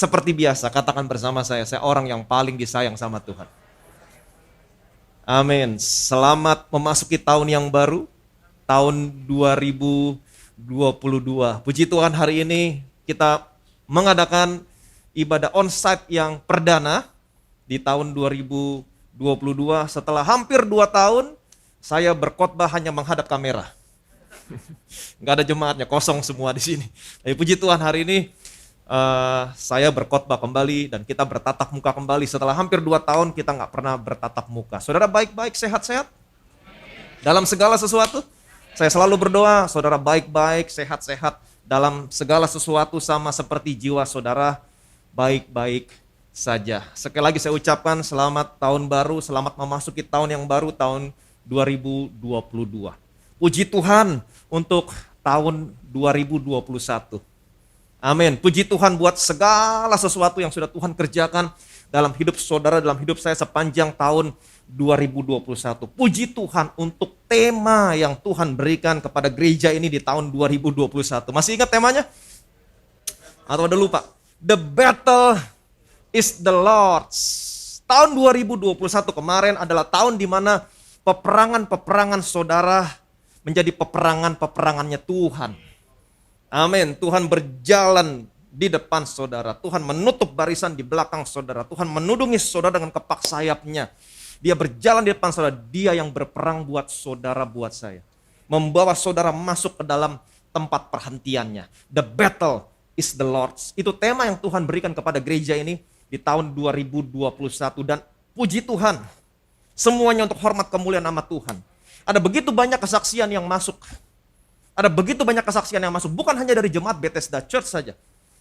Seperti biasa, katakan bersama saya orang yang paling disayang sama Tuhan. Amin. Selamat memasuki tahun yang baru, tahun 2022. Puji Tuhan, hari ini kita mengadakan ibadah onsite yang perdana di tahun 2022. Setelah hampir 2 tahun, saya berkhotbah hanya menghadap kamera. Nggak ada jemaatnya, kosong semua di sini. Tapi puji Tuhan, hari ini saya berkhotbah kembali dan kita bertatap muka kembali. Setelah hampir 2 tahun kita nggak pernah bertatap muka. Saudara baik-baik, sehat-sehat? Dalam segala sesuatu? Saya selalu berdoa, saudara baik-baik, sehat-sehat. Dalam segala sesuatu sama seperti jiwa saudara, baik-baik saja. Sekali lagi saya ucapkan selamat tahun baru, selamat memasuki tahun yang baru, tahun 2022. Puji Tuhan untuk tahun 2021. Amin. Puji Tuhan buat segala sesuatu yang sudah Tuhan kerjakan dalam hidup saudara, dalam hidup saya sepanjang tahun 2021. Puji Tuhan untuk tema yang Tuhan berikan kepada gereja ini di tahun 2021. Masih ingat temanya? Atau ada lupa? The battle is the Lord's. Tahun 2021 kemarin adalah tahun di mana peperangan-peperangan saudara menjadi peperangan-peperangannya Tuhan. Amin. Tuhan berjalan di depan saudara. Tuhan menutup barisan di belakang saudara. Tuhan menudungi saudara dengan kepak sayapnya. Dia berjalan di depan saudara. Dia yang berperang buat saudara, buat saya. Membawa saudara masuk ke dalam tempat perhentiannya. The battle is the Lord's. Itu tema yang Tuhan berikan kepada gereja ini di tahun 2021. Dan puji Tuhan, semuanya untuk hormat kemuliaan nama Tuhan. Ada begitu banyak kesaksian yang masuk. Ada begitu banyak kesaksian yang masuk, bukan hanya dari jemaat Bethesda Church saja,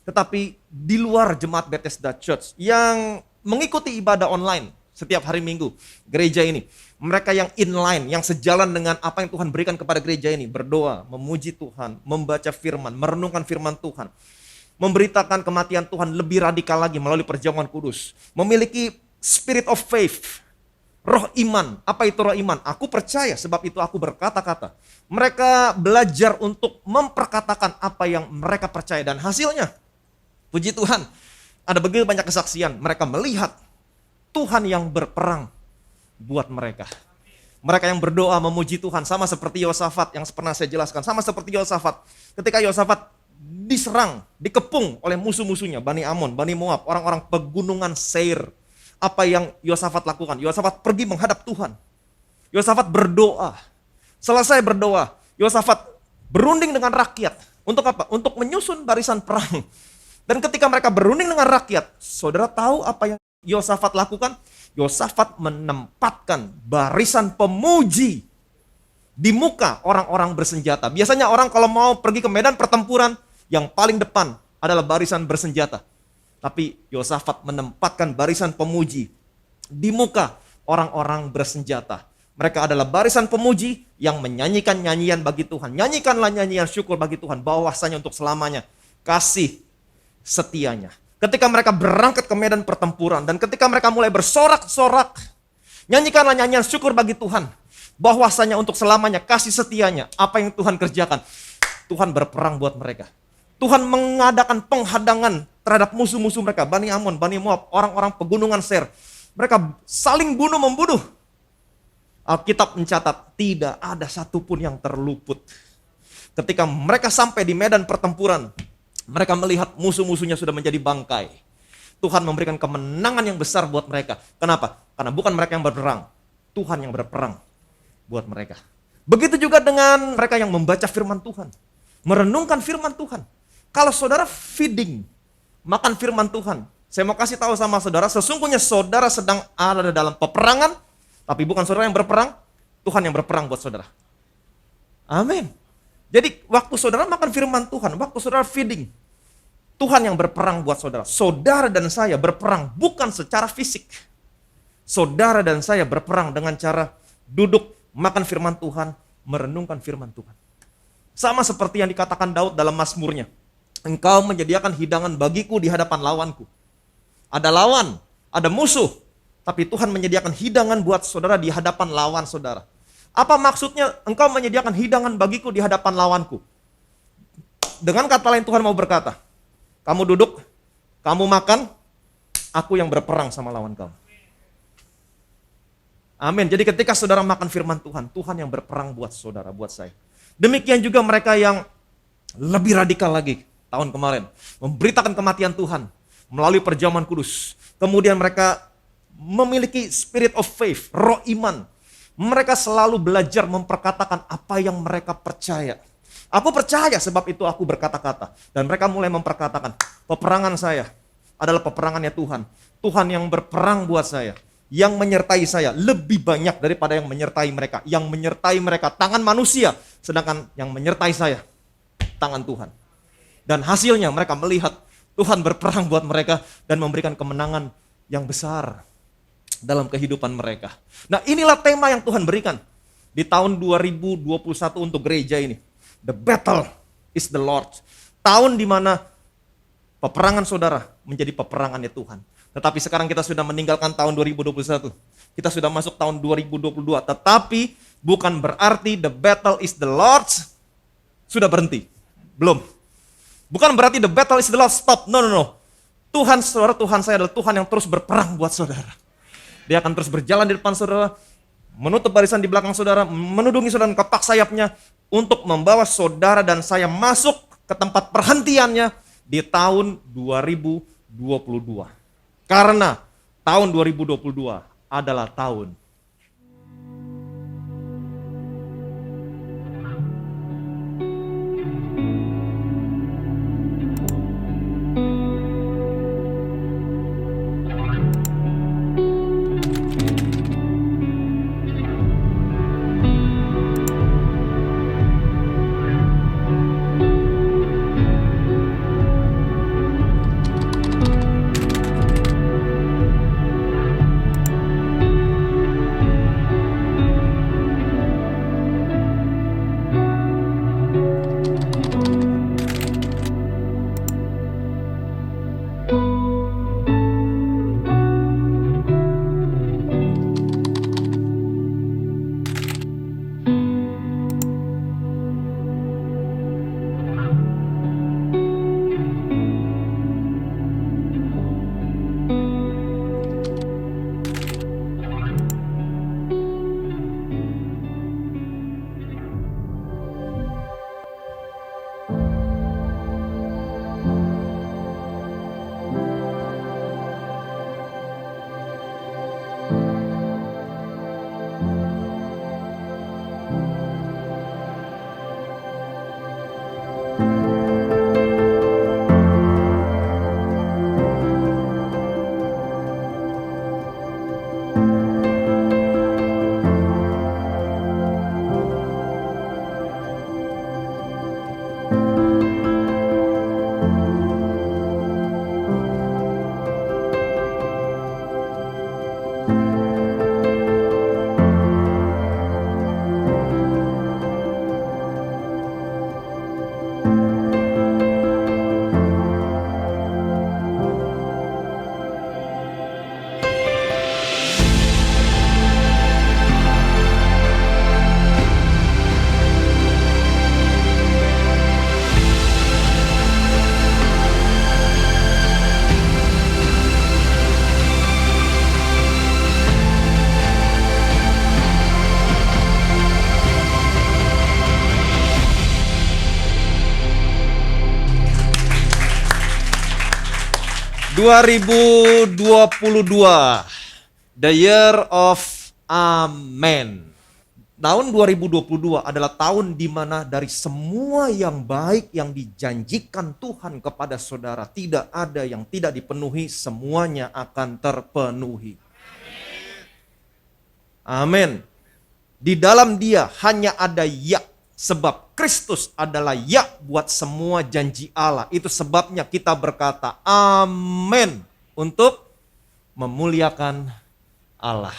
tetapi di luar jemaat Bethesda Church yang mengikuti ibadah online setiap hari Minggu gereja ini. Mereka yang inline, yang sejalan dengan apa yang Tuhan berikan kepada gereja ini, berdoa, memuji Tuhan, membaca firman, merenungkan firman Tuhan, memberitakan kematian Tuhan lebih radikal lagi melalui perjamuan kudus, memiliki spirit of faith, roh iman. Apa itu roh iman? Aku percaya, sebab itu aku berkata-kata. Mereka belajar untuk memperkatakan apa yang mereka percaya. Dan hasilnya, puji Tuhan, ada begitu banyak kesaksian. Mereka melihat Tuhan yang berperang buat mereka. Mereka yang berdoa memuji Tuhan. Sama seperti Yosafat yang pernah saya jelaskan. Sama seperti Yosafat. Ketika Yosafat diserang, dikepung oleh musuh-musuhnya. Bani Amon, Bani Moab, orang-orang pegunungan Seir. Apa yang Yosafat lakukan? Yosafat pergi menghadap Tuhan. Yosafat berdoa. Selesai berdoa, Yosafat berunding dengan rakyat. Untuk apa? Untuk menyusun barisan perang. Dan ketika mereka berunding dengan rakyat, saudara tahu apa yang Yosafat lakukan? Yosafat menempatkan barisan pemuji di muka orang-orang bersenjata. Biasanya orang kalau mau pergi ke medan pertempuran, yang paling depan adalah barisan bersenjata. Tapi Yosafat menempatkan barisan pemuji di muka orang-orang bersenjata. Mereka adalah barisan pemuji yang menyanyikan nyanyian bagi Tuhan. Nyanyikanlah nyanyian syukur bagi Tuhan bahwasanya untuk selamanya kasih setianya. Ketika mereka berangkat ke medan pertempuran dan ketika mereka mulai bersorak-sorak, nyanyikanlah nyanyian syukur bagi Tuhan bahwasanya untuk selamanya kasih setianya. Apa yang Tuhan kerjakan? Tuhan berperang buat mereka. Tuhan mengadakan penghadangan terhadap musuh-musuh mereka, Bani Amon, Bani Moab, orang-orang pegunungan Seir. Mereka saling bunuh-membunuh. Alkitab mencatat tidak ada satupun yang terluput. Ketika mereka sampai di medan pertempuran, mereka melihat musuh-musuhnya sudah menjadi bangkai. Tuhan memberikan kemenangan yang besar buat mereka. Kenapa? Karena bukan mereka yang berperang, Tuhan yang berperang buat mereka. Begitu juga dengan mereka yang membaca firman Tuhan, merenungkan firman Tuhan. Kalau saudara feeding, makan firman Tuhan, saya mau kasih tahu sama saudara, sesungguhnya saudara sedang ada dalam peperangan, tapi bukan saudara yang berperang, Tuhan yang berperang buat saudara. Amin. Jadi waktu saudara makan firman Tuhan, waktu saudara feeding, Tuhan yang berperang buat saudara. Saudara dan saya berperang bukan secara fisik. Saudara dan saya berperang dengan cara duduk, makan firman Tuhan, merenungkan firman Tuhan. Sama seperti yang dikatakan Daud dalam Mazmurnya. Engkau menyediakan hidangan bagiku di hadapan lawanku. Ada lawan, ada musuh, tapi Tuhan menyediakan hidangan buat saudara di hadapan lawan saudara. Apa maksudnya engkau menyediakan hidangan bagiku di hadapan lawanku? Dengan kata lain Tuhan mau berkata, kamu duduk, Kamu makan, aku yang berperang sama lawan kamu. Amin. Jadi ketika saudara makan firman Tuhan, Tuhan yang berperang buat saudara, buat saya. Demikian juga mereka yang lebih radikal lagi tahun kemarin, memberitakan kematian Tuhan melalui perjamuan kudus. Kemudian mereka memiliki spirit of faith, roh iman. Mereka selalu belajar memperkatakan apa yang mereka percaya. Aku percaya sebab itu aku berkata-kata. Dan mereka mulai memperkatakan, peperangan saya adalah peperangannya Tuhan. Tuhan yang berperang buat saya, yang menyertai saya lebih banyak daripada yang menyertai mereka. Yang menyertai mereka tangan manusia, sedangkan yang menyertai saya tangan Tuhan. Dan hasilnya mereka melihat Tuhan berperang buat mereka dan memberikan kemenangan yang besar dalam kehidupan mereka. Nah, inilah tema yang Tuhan berikan di tahun 2021 untuk gereja ini. The battle is the Lord. Tahun di mana peperangan saudara menjadi peperangannya Tuhan. Tetapi sekarang kita sudah meninggalkan tahun 2021. Kita sudah masuk tahun 2022. Tetapi bukan berarti the battle is the Lord's sudah berhenti. Belum. Bukan berarti the battle is the Lord stop. No. Tuhan saudara, Tuhan saya adalah Tuhan yang terus berperang buat saudara. Dia akan terus berjalan di depan saudara, menutup barisan di belakang saudara, menudungi saudara dengan kepak sayapnya untuk membawa saudara dan saya masuk ke tempat perhentiannya di tahun 2022. Karena tahun 2022 adalah tahun ...2022, the year of Amen. Tahun 2022 adalah tahun di mana dari semua yang baik yang dijanjikan Tuhan kepada saudara, tidak ada yang tidak dipenuhi, semuanya akan terpenuhi. Amin. Di dalam Dia hanya ada ya, sebab Kristus adalah ya buat semua janji Allah. Itu sebabnya kita berkata amin untuk memuliakan Allah.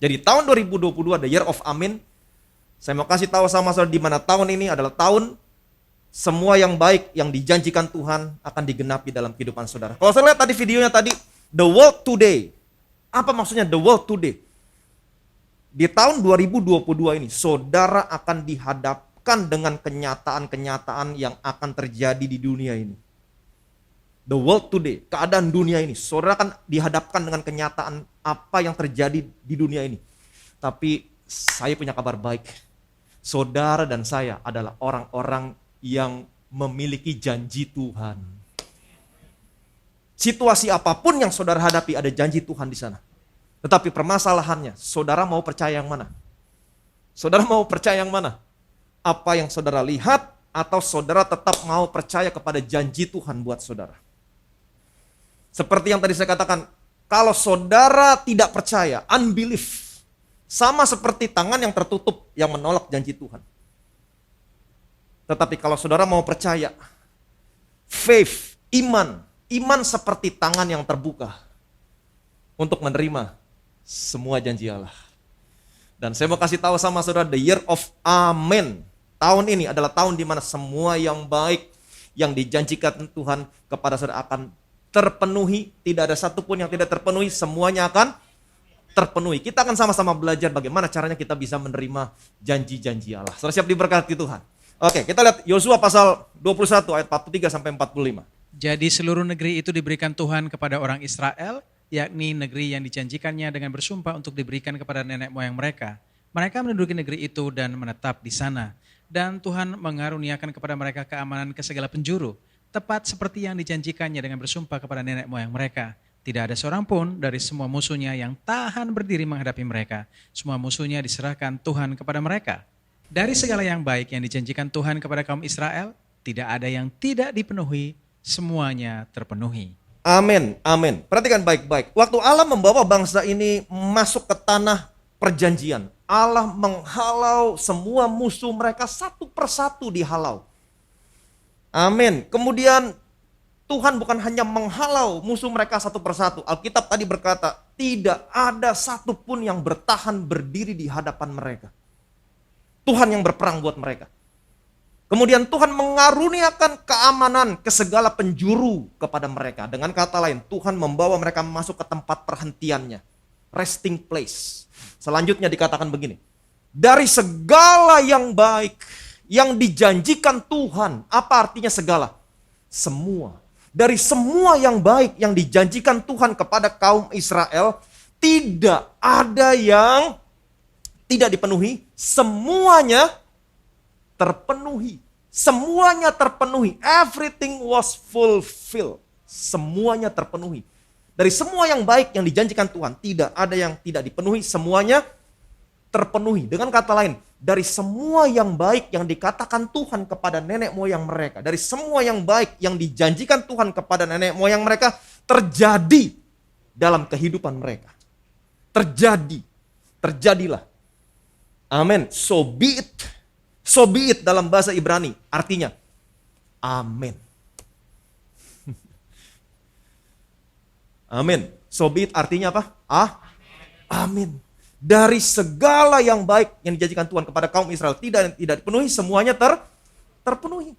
Jadi tahun 2022 the year of amin. Saya mau kasih tahu sama saudara di mana tahun ini adalah tahun semua yang baik yang dijanjikan Tuhan akan digenapi dalam kehidupan saudara. Kalau saya lihat tadi videonya tadi, the world today. Apa maksudnya the world today? Di tahun 2022 ini saudara akan dihadapkan dengan kenyataan-kenyataan yang akan terjadi di dunia ini. The world today, keadaan dunia ini. Saudara kan dihadapkan dengan kenyataan apa yang terjadi di dunia ini. Tapi saya punya kabar baik. Saudara dan saya adalah orang-orang yang memiliki janji Tuhan. Situasi apapun yang saudara hadapi ada janji Tuhan di sana. Tetapi permasalahannya, saudara mau percaya yang mana? Saudara mau percaya yang mana? Apa yang saudara lihat atau saudara tetap mau percaya kepada janji Tuhan buat saudara? Seperti yang tadi saya katakan, kalau saudara tidak percaya, unbelief, sama seperti tangan yang tertutup yang menolak janji Tuhan. Tetapi kalau saudara mau percaya, faith, iman seperti tangan yang terbuka untuk menerima semua janji Allah. Dan saya mau kasih tahu sama saudara, the year of Amen. Tahun ini adalah tahun di mana semua yang baik yang dijanjikan Tuhan kepada saudara akan terpenuhi. Tidak ada satupun yang tidak terpenuhi, semuanya akan terpenuhi. Kita akan sama-sama belajar bagaimana caranya kita bisa menerima janji-janji Allah. Saudara siap diberkati Tuhan? Oke, kita lihat Yosua pasal 21 ayat 43 sampai 45. Jadi seluruh negeri itu diberikan Tuhan kepada orang Israel, yakni negeri yang dijanjikannya dengan bersumpah untuk diberikan kepada nenek moyang mereka. Mereka menduduki negeri itu dan menetap di sana. Dan Tuhan mengaruniakan kepada mereka keamanan ke segala penjuru, tepat seperti yang dijanjikannya dengan bersumpah kepada nenek moyang mereka. Tidak ada seorang pun dari semua musuhnya yang tahan berdiri menghadapi mereka. Semua musuhnya diserahkan Tuhan kepada mereka. Dari segala yang baik yang dijanjikan Tuhan kepada kaum Israel, tidak ada yang tidak dipenuhi, semuanya terpenuhi. Amin, amin. Perhatikan baik-baik. Waktu Allah membawa bangsa ini masuk ke tanah perjanjian, Allah menghalau semua musuh mereka satu persatu dihalau. Amin. Kemudian Tuhan bukan hanya menghalau musuh mereka satu persatu. Alkitab tadi berkata, tidak ada satupun yang bertahan berdiri di hadapan mereka. Tuhan yang berperang buat mereka. Kemudian Tuhan mengaruniakan keamanan ke segala penjuru kepada mereka. Dengan kata lain, Tuhan membawa mereka masuk ke tempat perhentiannya. Resting place. Selanjutnya dikatakan begini. Dari segala yang baik yang dijanjikan Tuhan. Apa artinya segala? Semua. Dari semua yang baik yang dijanjikan Tuhan kepada kaum Israel, tidak ada yang tidak dipenuhi, semuanya terpenuhi. Semuanya terpenuhi. Everything was fulfilled. Semuanya terpenuhi. Dari semua yang baik yang dijanjikan Tuhan, tidak ada yang tidak dipenuhi, semuanya terpenuhi. Dengan kata lain, dari semua yang baik yang dikatakan Tuhan kepada nenek moyang mereka, dari semua yang baik yang dijanjikan Tuhan kepada nenek moyang mereka, terjadi dalam kehidupan mereka. Terjadilah. Amin. So be it. So be it dalam bahasa Ibrani artinya amin. Amin. So be it artinya apa? Amin. Dari segala yang baik yang dijanjikan Tuhan kepada kaum Israel tidak dipenuhi, semuanya terpenuhi.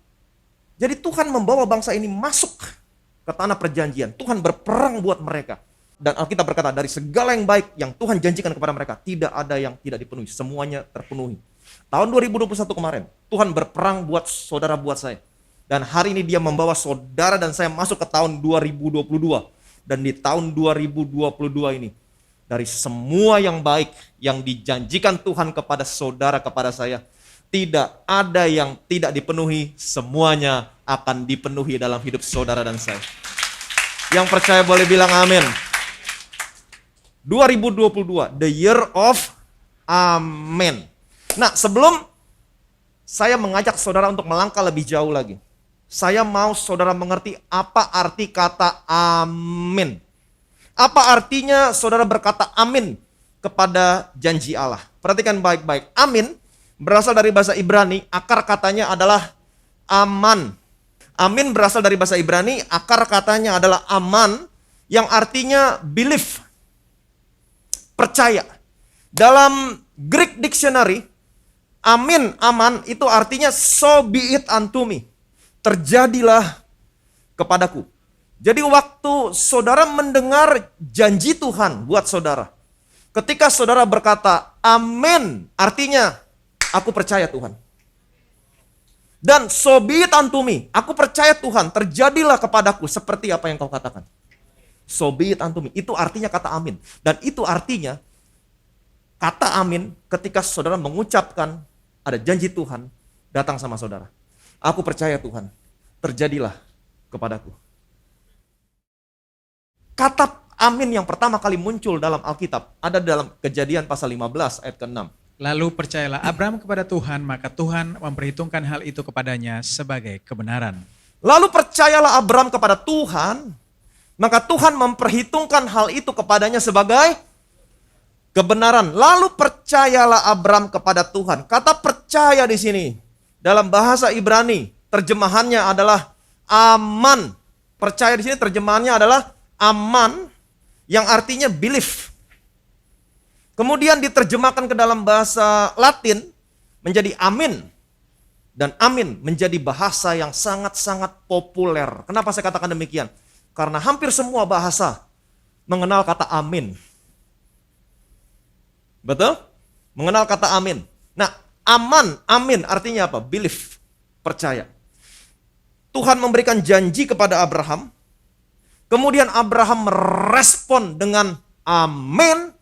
Jadi Tuhan membawa bangsa ini masuk ke tanah perjanjian. Tuhan berperang buat mereka. Dan Alkitab berkata dari segala yang baik yang Tuhan janjikan kepada mereka, tidak ada yang tidak dipenuhi, semuanya terpenuhi. Tahun 2021 kemarin, Tuhan berperang buat saudara, buat saya. Dan hari ini dia membawa saudara dan saya masuk ke tahun 2022. Dan di tahun 2022 ini, dari semua yang baik yang dijanjikan Tuhan kepada saudara, kepada saya, tidak ada yang tidak dipenuhi, semuanya akan dipenuhi dalam hidup saudara dan saya. Yang percaya boleh bilang amin. 2022, the year of Amen. Nah, sebelum saya mengajak saudara untuk melangkah lebih jauh lagi, saya mau saudara mengerti apa arti kata amin. Apa artinya saudara berkata amin kepada janji Allah? Perhatikan baik-baik. Amin berasal dari bahasa Ibrani, akar katanya adalah aman. Amin berasal dari bahasa Ibrani, akar katanya adalah aman, yang artinya believe, percaya. Dalam Greek Dictionary, amin, aman, itu artinya so be it unto me. Terjadilah kepadaku. Jadi waktu saudara mendengar janji Tuhan buat saudara, ketika saudara berkata amin, artinya aku percaya Tuhan. Dan so be it unto me. Aku percaya Tuhan, terjadilah kepadaku seperti apa yang kau katakan. So be it unto me. Itu artinya kata amin. Dan itu artinya kata amin ketika saudara mengucapkan ada janji Tuhan datang sama saudara. Aku percaya Tuhan, terjadilah kepadaku. Kata amin yang pertama kali muncul dalam Alkitab ada dalam Kejadian pasal 15 ayat ke-6. Lalu percayalah Abram kepada Tuhan, maka Tuhan memperhitungkan hal itu kepadanya sebagai kebenaran. Lalu percayalah Abram kepada Tuhan, maka Tuhan memperhitungkan hal itu kepadanya sebagai kebenaran. Lalu percayalah Abram kepada Tuhan. Kata percaya di sini dalam bahasa Ibrani terjemahannya adalah aman. Percaya di sini terjemahannya adalah aman, yang artinya belief. Kemudian diterjemahkan ke dalam bahasa Latin menjadi amin. Dan amin menjadi bahasa yang sangat-sangat populer. Kenapa saya katakan demikian? Karena hampir semua bahasa mengenal kata amin. Betul? Mengenal kata amin. Nah, aman, amin artinya apa? Belief, percaya. Tuhan memberikan janji kepada Abraham. Kemudian Abraham merespon dengan amin.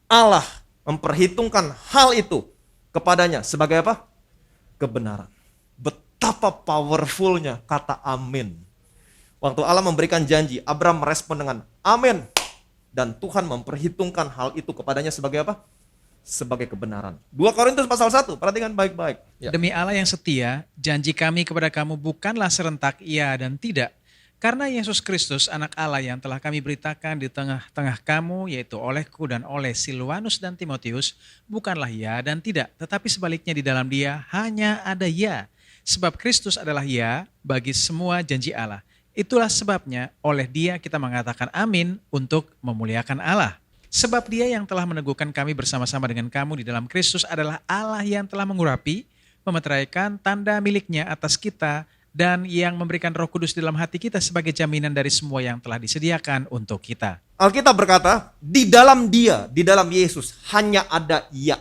Allah memperhitungkan hal itu kepadanya sebagai apa? Kebenaran. Betapa powerfulnya kata amin. Waktu Allah memberikan janji, Abraham merespon dengan amin. Dan Tuhan memperhitungkan hal itu kepadanya sebagai apa? Sebagai kebenaran. 2 Korintus pasal 1, perhatikan baik-baik. Ya. Demi Allah yang setia, janji kami kepada kamu bukanlah serentak iya dan tidak. Karena Yesus Kristus anak Allah yang telah kami beritakan di tengah-tengah kamu, yaitu olehku dan oleh Silwanus dan Timotius, bukanlah ya dan tidak, tetapi sebaliknya di dalam dia hanya ada ya. Sebab Kristus adalah ya bagi semua janji Allah. Itulah sebabnya oleh dia kita mengatakan amin untuk memuliakan Allah. Sebab dia yang telah meneguhkan kami bersama-sama dengan kamu di dalam Kristus adalah Allah yang telah mengurapi, memeteraikan tanda miliknya atas kita, dan yang memberikan Roh Kudus di dalam hati kita sebagai jaminan dari semua yang telah disediakan untuk kita. Alkitab berkata, di dalam dia, di dalam Yesus hanya ada ya.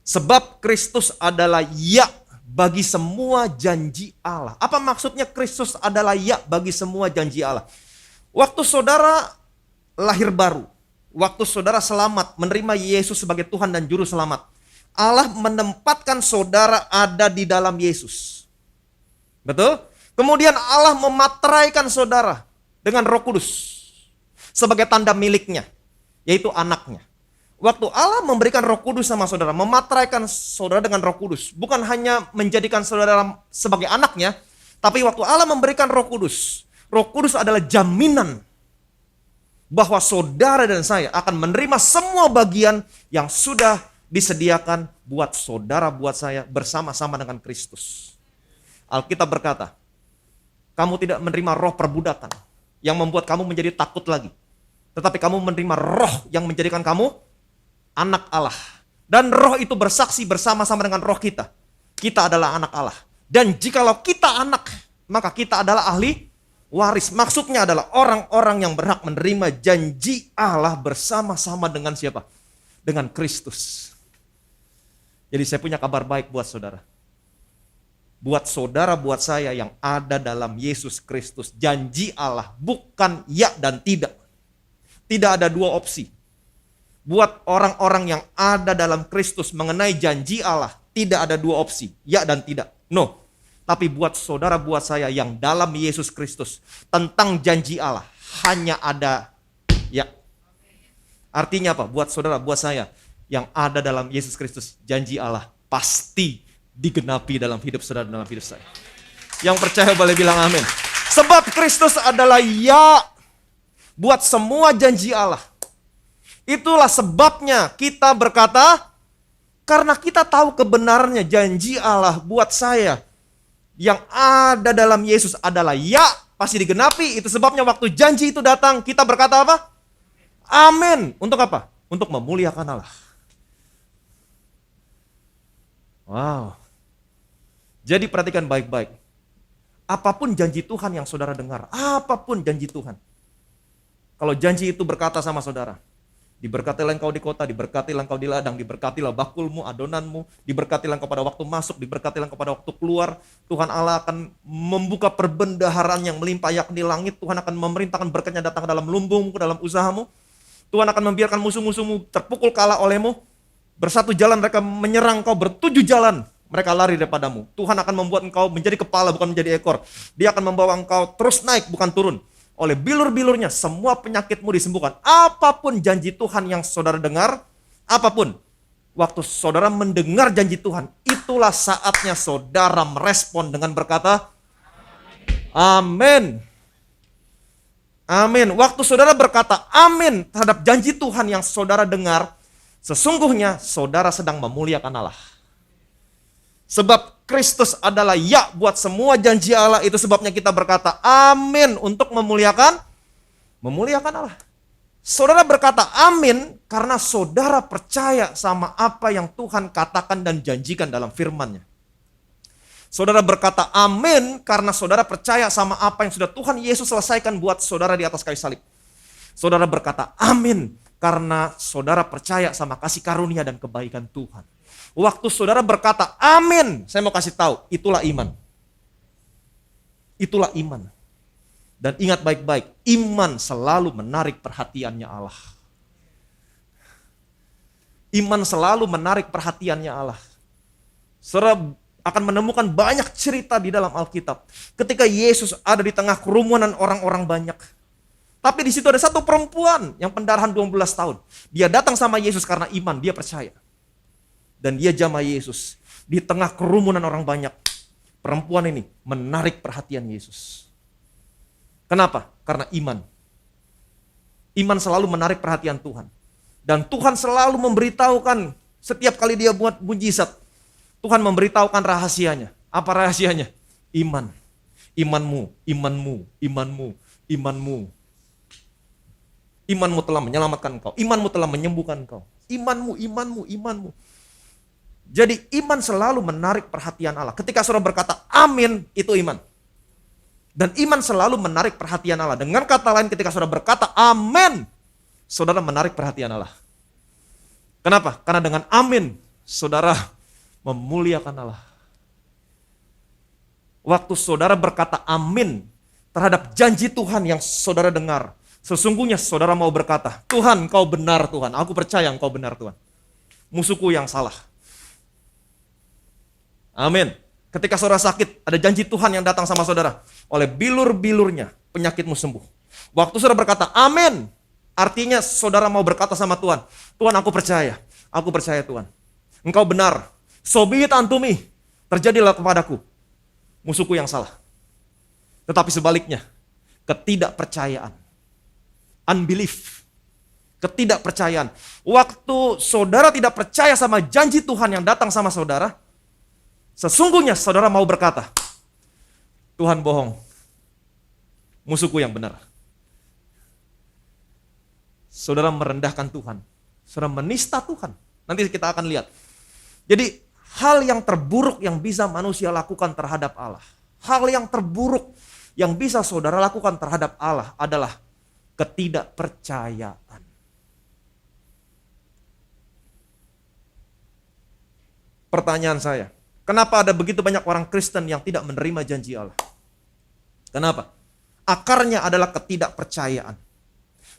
Sebab Kristus adalah ya bagi semua janji Allah. Apa maksudnya Kristus adalah ya bagi semua janji Allah? Waktu saudara lahir baru, waktu saudara selamat, menerima Yesus sebagai Tuhan dan Juru Selamat, Allah menempatkan saudara ada di dalam Yesus. Betul? Kemudian Allah memateraikan saudara dengan Roh Kudus sebagai tanda miliknya, yaitu anaknya. Waktu Allah memberikan Roh Kudus sama saudara, memateraikan saudara dengan Roh Kudus, bukan hanya menjadikan saudara sebagai anaknya, tapi waktu Allah memberikan Roh Kudus adalah jaminan bahwa saudara dan saya akan menerima semua bagian yang sudah disediakan buat saudara, buat saya bersama-sama dengan Kristus. Alkitab berkata, kamu tidak menerima roh perbudakan yang membuat kamu menjadi takut lagi. Tetapi kamu menerima roh yang menjadikan kamu anak Allah. Dan roh itu bersaksi bersama-sama dengan roh kita. Kita adalah anak Allah. Dan jikalau kita anak, maka kita adalah ahli waris. Maksudnya adalah orang-orang yang berhak menerima janji Allah bersama-sama dengan siapa? Dengan Kristus. Jadi saya punya kabar baik buat saudara. Buat saudara, buat saya yang ada dalam Yesus Kristus. Janji Allah bukan ya dan tidak. Tidak ada dua opsi. Buat orang-orang yang ada dalam Kristus mengenai janji Allah, tidak ada dua opsi, ya dan tidak. No. Tapi buat saudara, buat saya yang dalam Yesus Kristus, tentang janji Allah hanya ada ya. Artinya apa? Buat saudara, buat saya yang ada dalam Yesus Kristus, janji Allah pasti digenapi dalam hidup saudara, dalam hidup saya. Yang percaya boleh bilang amin. Sebab Kristus adalah ya buat semua janji Allah. Itulah sebabnya kita berkata, karena kita tahu kebenarannya janji Allah buat saya yang ada dalam Yesus adalah ya, pasti digenapi. Itu sebabnya waktu janji itu datang, kita berkata apa? Amin. Untuk apa? Untuk memuliakan Allah. Wow. Jadi perhatikan baik-baik. Apapun janji Tuhan yang saudara dengar, apapun janji Tuhan. Kalau janji itu berkata sama saudara, Diberkatilah engkau di kota, diberkatilah engkau di ladang, diberkatilah bakulmu, adonanmu, diberkatilah engkau pada waktu masuk, diberkatilah engkau pada waktu keluar. Tuhan Allah akan membuka perbendaharaan yang melimpah yakni langit. Tuhan akan memerintahkan berkatnya datang ke dalam lumbungmu, ke dalam usahamu. Tuhan akan membiarkan musuh-musuhmu terpukul kalah olehmu. Bersatu jalan mereka menyerang kau, bertujuh jalan mereka lari daripadamu. Tuhan akan membuat engkau menjadi kepala bukan menjadi ekor. Dia akan membawa engkau terus naik bukan turun. Oleh bilur-bilurnya semua penyakitmu disembuhkan. Apapun janji Tuhan yang saudara dengar, apapun. Waktu saudara mendengar janji Tuhan, itulah saatnya saudara merespon dengan berkata, amin. Amin. Waktu saudara berkata amin terhadap janji Tuhan yang saudara dengar, sesungguhnya saudara sedang memuliakan Allah. Sebab Kristus adalah ya buat semua janji Allah, itu sebabnya kita berkata amin untuk memuliakan Allah. Saudara berkata amin karena saudara percaya sama apa yang Tuhan katakan dan janjikan dalam firman-Nya. Saudara berkata amin karena saudara percaya sama apa yang sudah Tuhan Yesus selesaikan buat saudara di atas kayu salib. Saudara berkata amin karena saudara percaya sama kasih karunia dan kebaikan Tuhan. Waktu saudara berkata amin, saya mau kasih tahu, itulah iman. Itulah iman. Dan ingat baik-baik, iman selalu menarik perhatiannya Allah. Iman selalu menarik perhatiannya Allah. Saudara akan menemukan banyak cerita di dalam Alkitab. Ketika Yesus ada di tengah kerumunan orang-orang banyak. Tapi di situ ada satu perempuan yang pendarahan 12 tahun. Dia datang sama Yesus karena iman, dia percaya. Dan dia jamah Yesus. Di tengah kerumunan orang banyak, perempuan ini menarik perhatian Yesus. Kenapa? Karena iman. Iman selalu menarik perhatian Tuhan. Dan Tuhan selalu memberitahukan setiap kali dia buat mujizat. Tuhan memberitahukan rahasianya. Apa rahasianya? Iman. Imanmu, imanmu, imanmu, imanmu. Imanmu telah menyelamatkan engkau. Imanmu telah menyembuhkan engkau. Imanmu, imanmu, imanmu. Jadi iman selalu menarik perhatian Allah. Ketika saudara berkata amin, itu iman. Dan iman selalu menarik perhatian Allah. Dengan kata lain, ketika saudara berkata amin, saudara menarik perhatian Allah. Kenapa? Karena dengan amin, saudara memuliakan Allah. Waktu saudara berkata amin terhadap janji Tuhan yang saudara dengar, sesungguhnya saudara mau berkata, Tuhan engkau benar Tuhan, aku percaya engkau benar Tuhan. Musuhku yang salah. Amin. Ketika saudara sakit, ada janji Tuhan yang datang sama saudara. Oleh bilur-bilurnya, penyakitmu sembuh. Waktu saudara berkata, amin. Artinya saudara mau berkata sama Tuhan, Tuhan aku percaya Tuhan. Engkau benar. So be it unto me. Terjadilah kepadaku. Musuhku yang salah. Tetapi sebaliknya, ketidakpercayaan. Unbelief. Ketidakpercayaan. Waktu saudara tidak percaya sama janji Tuhan yang datang sama saudara, sesungguhnya saudara mau berkata, Tuhan bohong, musuhku yang benar. Saudara merendahkan Tuhan, saudara menista Tuhan. Nanti kita akan lihat. Jadi hal yang terburuk yang bisa manusia lakukan terhadap Allah, hal yang terburuk yang bisa saudara lakukan terhadap Allah adalah ketidakpercayaan. Pertanyaan saya, kenapa ada begitu banyak orang Kristen yang tidak menerima janji Allah? Kenapa? Akarnya adalah ketidakpercayaan.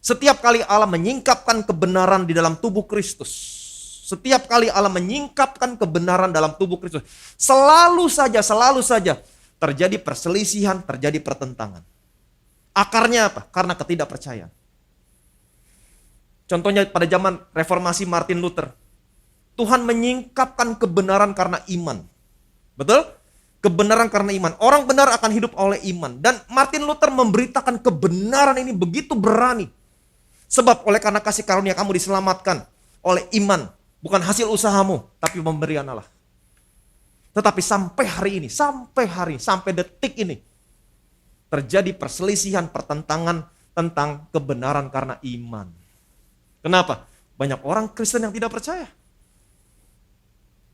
Setiap kali Allah menyingkapkan kebenaran di dalam tubuh Kristus, setiap kali Allah menyingkapkan kebenaran dalam tubuh Kristus, selalu saja terjadi perselisihan, terjadi pertentangan. Akarnya apa? Karena ketidakpercayaan. Contohnya pada zaman reformasi Martin Luther, Tuhan menyingkapkan kebenaran karena iman. Betul? Kebenaran karena iman. Orang benar akan hidup oleh iman. Dan Martin Luther memberitakan kebenaran ini begitu berani. Sebab oleh karena kasih karunia kamu diselamatkan oleh iman. Bukan hasil usahamu, tapi pemberian Allah. Tetapi sampai hari ini, sampai detik ini, terjadi perselisihan, pertentangan tentang kebenaran karena iman. Kenapa? Banyak orang Kristen yang tidak percaya.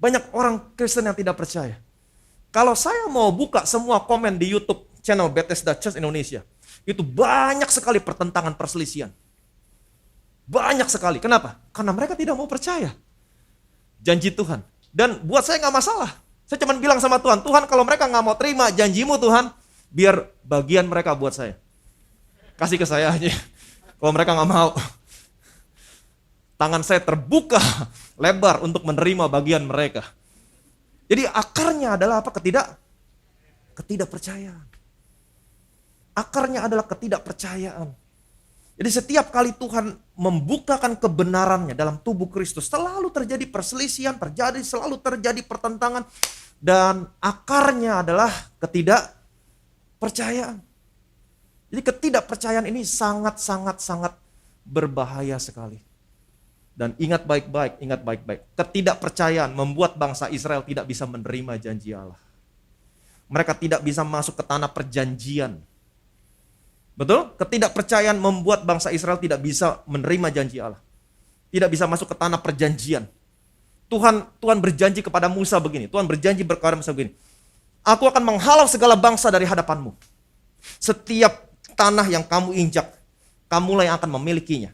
Banyak orang Kristen yang tidak percaya. Kalau saya mau buka semua komen di YouTube channel Bethesda Church Indonesia, itu banyak sekali pertentangan perselisihan. Banyak sekali. Kenapa? Karena mereka tidak mau percaya janji Tuhan. Dan buat saya nggak masalah. Saya cuma bilang sama Tuhan, Tuhan kalau mereka nggak mau terima janjimu Tuhan, biar bagian mereka buat saya. Kasih ke saya aja. Kalau mereka nggak mau. Tangan saya terbuka lebar untuk menerima bagian mereka. Jadi akarnya adalah apa? Ketidakpercayaan. Akarnya adalah ketidakpercayaan. Jadi setiap kali Tuhan membukakan kebenarannya dalam tubuh Kristus, selalu terjadi perselisihan, selalu terjadi pertentangan. Dan akarnya adalah ketidakpercayaan. Jadi ketidakpercayaan ini sangat berbahaya sekali. Dan ingat baik-baik. Ketidakpercayaan membuat bangsa Israel tidak bisa menerima janji Allah. Mereka tidak bisa masuk ke tanah perjanjian. Betul? Ketidakpercayaan membuat bangsa Israel tidak bisa menerima janji Allah. Tidak bisa masuk ke tanah perjanjian. Tuhan berjanji kepada Musa begini. Tuhan berjanji kepada Musa begini. Aku akan menghalau segala bangsa dari hadapanmu. Setiap tanah yang kamu injak, kamulah yang akan memilikinya.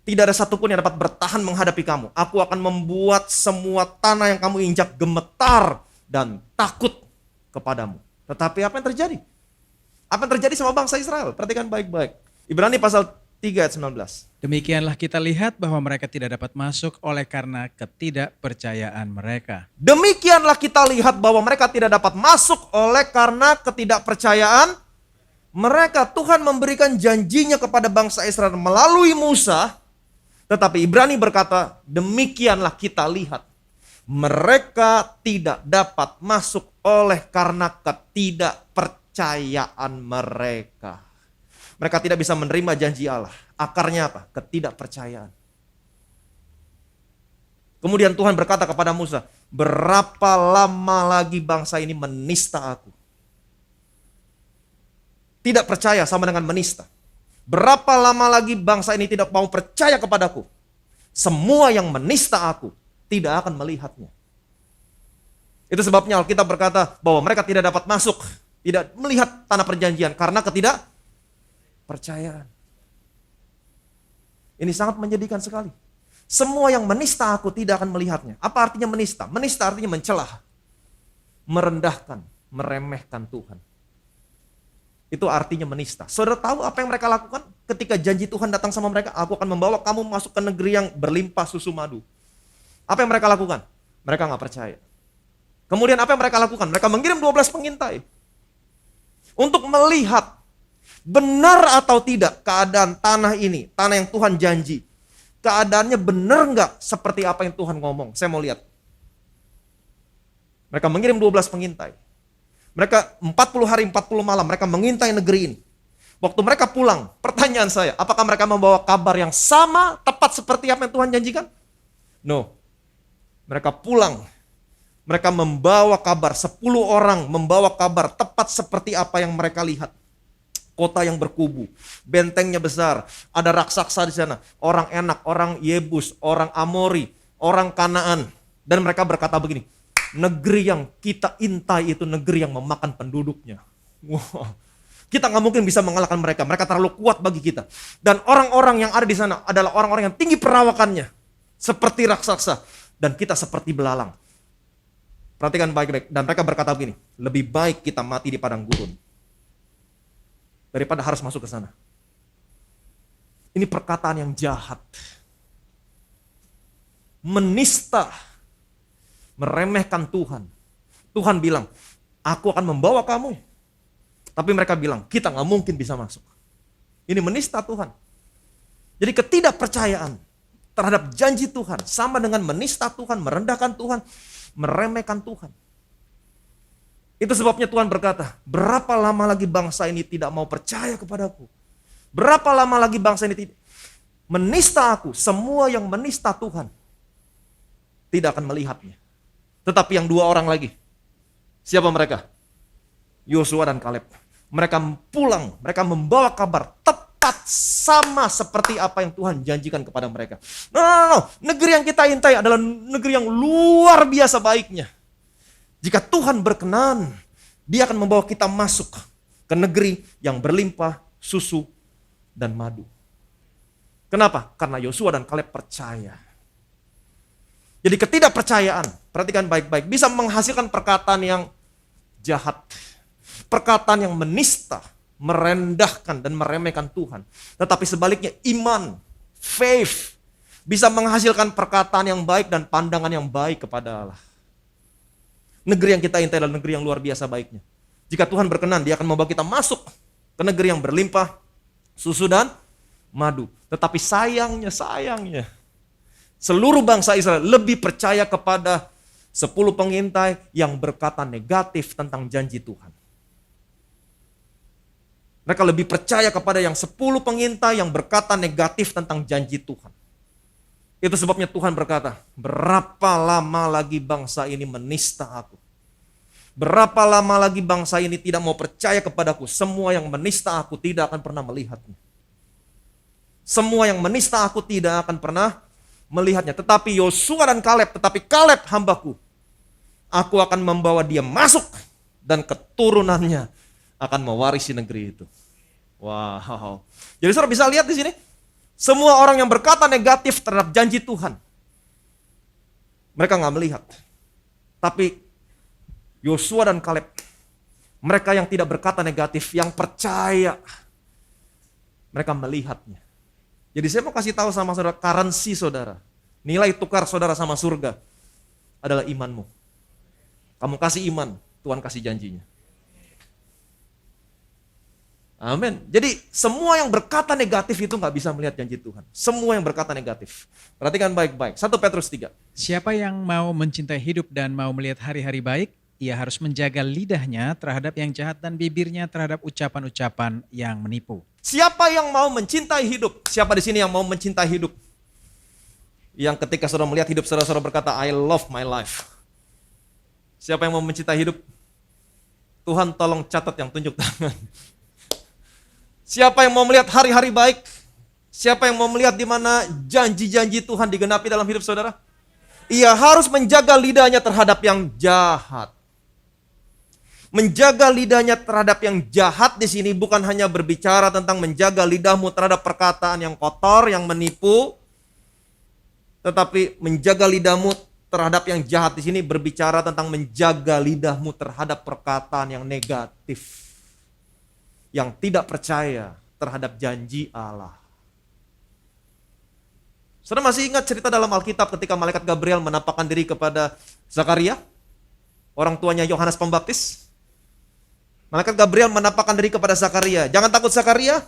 Tidak ada satupun yang dapat bertahan menghadapi kamu. Aku akan membuat semua tanah yang kamu injak gemetar dan takut kepadamu. Tetapi apa yang terjadi? Apa yang terjadi sama bangsa Israel? Perhatikan baik-baik. Ibrani pasal 3 ayat 19. Demikianlah kita lihat bahwa mereka tidak dapat masuk oleh karena ketidakpercayaan mereka. Demikianlah kita lihat bahwa mereka tidak dapat masuk oleh karena ketidakpercayaan mereka. Tuhan memberikan janjinya kepada bangsa Israel melalui Musa. Tetapi Ibrani berkata, demikianlah kita lihat. Mereka tidak dapat masuk oleh karena ketidakpercayaan mereka. Mereka tidak bisa menerima janji Allah. Akarnya apa? Ketidakpercayaan. Kemudian Tuhan berkata kepada Musa, berapa lama lagi bangsa ini menista aku? Tidak percaya sama dengan menista. Berapa lama lagi bangsa ini tidak mau percaya kepadaku? Semua yang menista aku tidak akan melihatnya. Itu sebabnya Alkitab berkata bahwa mereka tidak dapat masuk, tidak melihat tanah perjanjian karena ketidakpercayaan. Ini sangat menyedihkan sekali. Semua yang menista aku tidak akan melihatnya. Apa artinya menista? Menista artinya mencelah, merendahkan, meremehkan Tuhan. Itu artinya menista. Saudara tahu apa yang mereka lakukan ketika janji Tuhan datang sama mereka? Aku akan membawa kamu masuk ke negeri yang berlimpah susu madu. Apa yang mereka lakukan? Mereka nggak percaya. Kemudian apa yang mereka lakukan? Mereka mengirim 12 pengintai untuk melihat benar atau tidak keadaan tanah ini, tanah yang Tuhan janji. Keadaannya benar nggak seperti apa yang Tuhan ngomong? Saya mau lihat. Mereka mengirim 12 pengintai. Mereka 40 hari 40 malam mereka mengintai negeri ini. Waktu mereka pulang, pertanyaan saya, apakah mereka membawa kabar yang sama tepat seperti apa yang Tuhan janjikan? No. Mereka pulang. Mereka membawa kabar, 10 orang membawa kabar tepat seperti apa yang mereka lihat. Kota yang berkubu, bentengnya besar, ada raksasa di sana, orang Enak, orang Yebus, orang Amori, orang Kanaan. Dan mereka berkata begini, negeri yang kita intai itu negeri yang memakan penduduknya. Wow. Kita nggak mungkin bisa mengalahkan mereka. Mereka terlalu kuat bagi kita. Dan orang-orang yang ada di sana adalah orang-orang yang tinggi perawakannya, seperti raksasa. Dan kita seperti belalang. Perhatikan baik-baik. Dan mereka berkata begini, lebih baik kita mati di padang gurun daripada harus masuk ke sana. Ini perkataan yang jahat. Menista. Meremehkan Tuhan. Tuhan bilang, aku akan membawa kamu. Tapi mereka bilang, kita gak mungkin bisa masuk. Ini menista Tuhan. Jadi ketidakpercayaan terhadap janji Tuhan sama dengan menista Tuhan, merendahkan Tuhan, meremehkan Tuhan. Itu sebabnya Tuhan berkata, berapa lama lagi bangsa ini tidak mau percaya kepadaku? Berapa lama lagi bangsa ini menista aku? Semua yang menista Tuhan tidak akan melihatnya. Tetapi yang 2 orang lagi, siapa mereka? Yosua dan Kaleb. Mereka pulang, mereka membawa kabar tepat sama seperti apa yang Tuhan janjikan kepada mereka. No. Negeri yang kita intai adalah negeri yang luar biasa baiknya. Jika Tuhan berkenan, Dia akan membawa kita masuk ke negeri yang berlimpah susu dan madu. Kenapa? Karena Yosua dan Kaleb percaya. Jadi ketidakpercayaan, perhatikan baik-baik, bisa menghasilkan perkataan yang jahat. Perkataan yang menista, merendahkan dan meremehkan Tuhan. Tetapi sebaliknya iman, faith, bisa menghasilkan perkataan yang baik dan pandangan yang baik kepada Allah. Negeri yang kita intai adalah negeri yang luar biasa baiknya. Jika Tuhan berkenan, Dia akan membawa kita masuk ke negeri yang berlimpah susu dan madu. Tetapi sayangnya, seluruh bangsa Israel lebih percaya kepada 10 pengintai yang berkata negatif tentang janji Tuhan. Mereka lebih percaya kepada yang 10 pengintai yang berkata negatif tentang janji Tuhan. Itu sebabnya Tuhan berkata, berapa lama lagi bangsa ini menista aku? Berapa lama lagi bangsa ini tidak mau percaya kepadaku? Semua yang menista aku tidak akan pernah melihatnya. Semua yang menista aku tidak akan pernah melihatnya. Tetapi Yosua dan Kaleb, hambaku, aku akan membawa dia masuk dan keturunannya akan mewarisi negeri itu. Wow. Jadi saudara bisa lihat di sini, semua orang yang berkata negatif terhadap janji Tuhan, mereka nggak melihat. Tapi Yosua dan Kaleb, mereka yang tidak berkata negatif, yang percaya, mereka melihatnya. Jadi saya mau kasih tahu sama saudara, currency saudara, nilai tukar saudara sama surga adalah imanmu. Kamu kasih iman, Tuhan kasih janjinya. Amin. Jadi semua yang berkata negatif itu nggak bisa melihat janji Tuhan. Semua yang berkata negatif. Perhatikan baik-baik. 1 Petrus 3. Siapa yang mau mencintai hidup dan mau melihat hari-hari baik, ia harus menjaga lidahnya terhadap yang jahat dan bibirnya terhadap ucapan-ucapan yang menipu. Siapa yang mau mencintai hidup? Siapa di sini yang mau mencintai hidup? Yang ketika saudara melihat hidup saudara berkata, I love my life. Siapa yang mau mencintai hidup? Tuhan tolong catat yang tunjuk tangan. Siapa yang mau melihat hari-hari baik? Siapa yang mau melihat di mana janji-janji Tuhan digenapi dalam hidup saudara? Ia harus menjaga lidahnya terhadap yang jahat. Menjaga lidahnya terhadap yang jahat di sini bukan hanya berbicara tentang menjaga lidahmu terhadap perkataan yang kotor, yang menipu, tetapi menjaga lidahmu terhadap yang jahat di sini berbicara tentang menjaga lidahmu terhadap perkataan yang negatif, yang tidak percaya terhadap janji Allah. Saudara masih ingat cerita dalam Alkitab ketika malaikat Gabriel menampakkan diri kepada Zakaria, orang tuanya Yohanes Pembaptis? Malaikat Gabriel menampakkan diri kepada Zakaria. Jangan takut Zakaria,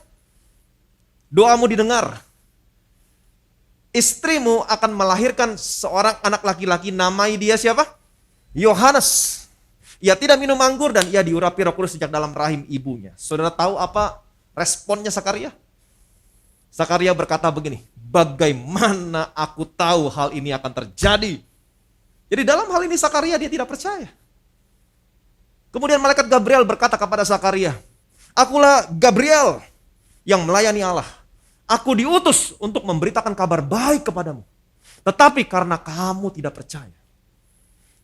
doamu didengar. Istrimu akan melahirkan seorang anak laki-laki, namai dia siapa? Yohanes. Ia tidak minum anggur dan ia diurapi Roh Kudus sejak dalam rahim ibunya. Saudara tahu apa responnya Zakaria? Zakaria berkata begini, bagaimana aku tahu hal ini akan terjadi? Jadi dalam hal ini Zakaria dia tidak percaya. Kemudian malaikat Gabriel berkata kepada Zakaria, akulah Gabriel yang melayani Allah. Aku diutus untuk memberitakan kabar baik kepadamu. Tetapi karena kamu tidak percaya,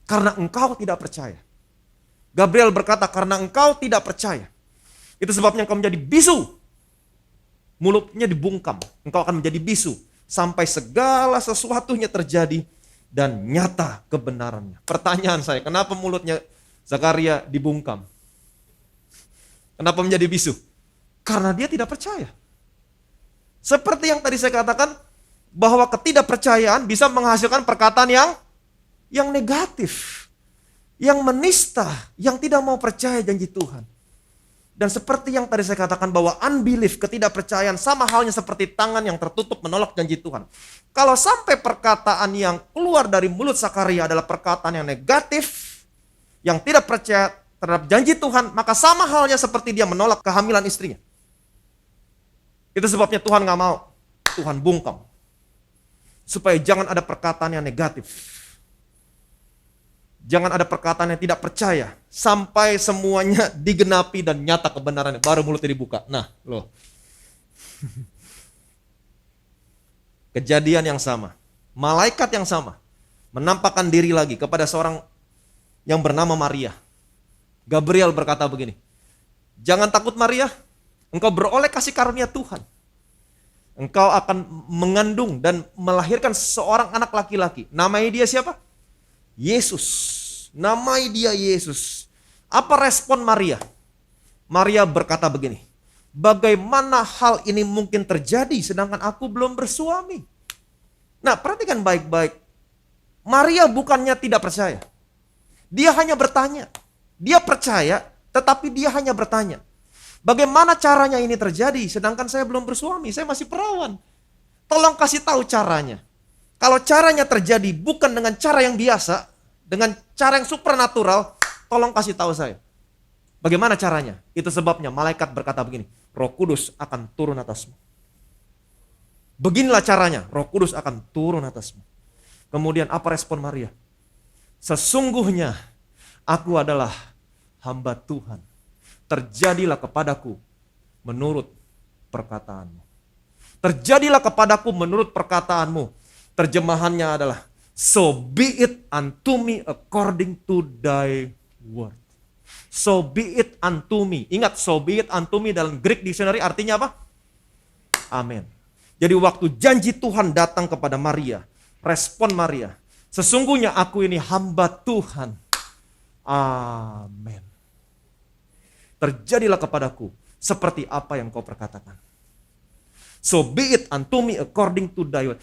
karena engkau tidak percaya, Gabriel berkata, karena engkau tidak percaya, itu sebabnya engkau menjadi bisu. Mulutnya dibungkam, engkau akan menjadi bisu. Sampai segala sesuatunya terjadi dan nyata kebenarannya. Pertanyaan saya, kenapa mulutnya Zakaria dibungkam? Kenapa menjadi bisu? Karena dia tidak percaya. Seperti yang tadi saya katakan, bahwa ketidakpercayaan bisa menghasilkan perkataan yang negatif, yang menista, yang tidak mau percaya janji Tuhan. Dan seperti yang tadi saya katakan bahwa unbelief, ketidakpercayaan sama halnya seperti tangan yang tertutup menolak janji Tuhan. Kalau sampai perkataan yang keluar dari mulut Zakaria adalah perkataan yang negatif, yang tidak percaya terhadap janji Tuhan, maka sama halnya seperti dia menolak kehamilan istrinya. Itu sebabnya Tuhan gak mau, Tuhan bungkam. Supaya jangan ada perkataan yang negatif. Jangan ada perkataan yang tidak percaya. Sampai semuanya digenapi dan nyata kebenarannya. Baru mulutnya dibuka. Nah, loh. Kejadian yang sama. Malaikat yang sama. Menampakkan diri lagi kepada seorang yang bernama Maria. Gabriel berkata begini. Jangan takut Maria. Engkau beroleh kasih karunia Tuhan. Engkau akan mengandung dan melahirkan seorang anak laki-laki. Namanya dia siapa? Yesus. Namanya dia Yesus. Apa respon Maria? Maria berkata begini, bagaimana hal ini mungkin terjadi sedangkan aku belum bersuami? Nah, perhatikan baik-baik. Maria bukannya tidak percaya. Dia hanya bertanya. Dia percaya, tetapi dia hanya bertanya. Bagaimana caranya ini terjadi sedangkan saya belum bersuami, saya masih perawan. Tolong kasih tahu caranya. Kalau caranya terjadi bukan dengan cara yang biasa, dengan cara yang supernatural, tolong kasih tahu saya. Bagaimana caranya? Itu sebabnya malaikat berkata begini, Roh Kudus akan turun atasmu. Beginilah caranya, Roh Kudus akan turun atasmu. Kemudian apa respon Maria? Sesungguhnya aku adalah hamba Tuhan. Terjadilah kepadaku menurut perkataanmu. Terjadilah kepadaku menurut perkataanmu. Terjemahannya adalah, so be it unto me according to thy word. So be it unto me. Ingat, so be it unto me dalam Greek Dictionary artinya apa? Amin. Jadi waktu janji Tuhan datang kepada Maria, respon Maria, sesungguhnya aku ini hamba Tuhan. Amin. Terjadilah kepadaku seperti apa yang kau perkatakan. So be it unto me according to thy word.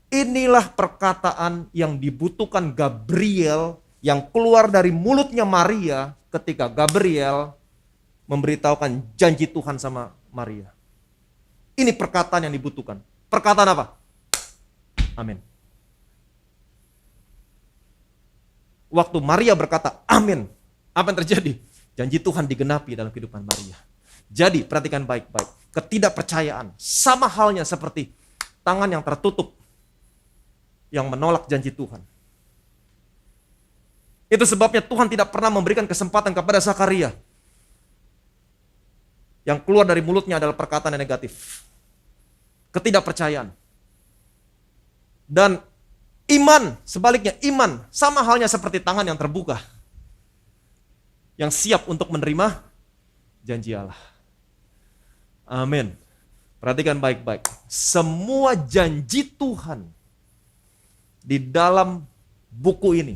Inilah perkataan yang dibutuhkan Gabriel yang keluar dari mulutnya Maria ketika Gabriel memberitahukan janji Tuhan sama Maria. Ini perkataan yang dibutuhkan. Perkataan apa? Amin. Waktu Maria berkata amin, apa yang terjadi? Janji Tuhan digenapi dalam kehidupan Maria. Jadi perhatikan baik-baik. Ketidakpercayaan sama halnya seperti tangan yang tertutup yang menolak janji Tuhan. Itu sebabnya Tuhan tidak pernah memberikan kesempatan kepada Zakaria. Yang keluar dari mulutnya adalah perkataan yang negatif. Ketidakpercayaan. Dan iman, sebaliknya iman sama halnya seperti tangan yang terbuka. Yang siap untuk menerima janji Allah. Amin. Perhatikan baik-baik. Semua janji Tuhan di dalam buku ini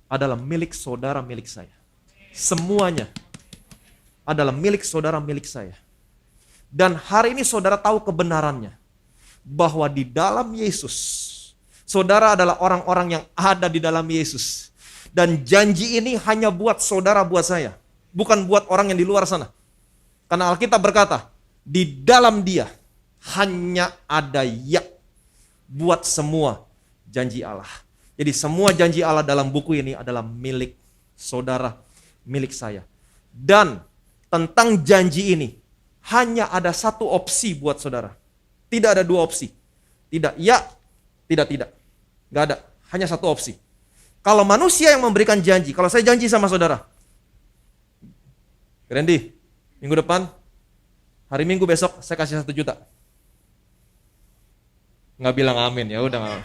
adalah milik saudara, milik saya. Semuanya adalah milik saudara, milik saya. Dan hari ini saudara tahu kebenarannya. Bahwa di dalam Yesus, saudara adalah orang-orang yang ada di dalam Yesus. Dan janji ini hanya buat saudara, buat saya. Bukan buat orang yang di luar sana. Karena Alkitab berkata, di dalam dia hanya ada ya buat semua janji Allah. Jadi semua janji Allah dalam buku ini adalah milik saudara, milik saya. Dan tentang janji ini, hanya ada satu opsi buat saudara. Tidak ada dua opsi. Tidak ya, tidak. Gak ada, hanya satu opsi. Kalau manusia yang memberikan janji, kalau saya janji sama saudara, Randy, minggu depan, hari Minggu besok, saya kasih 1 juta. Nggak bilang amin, ya udah nggak.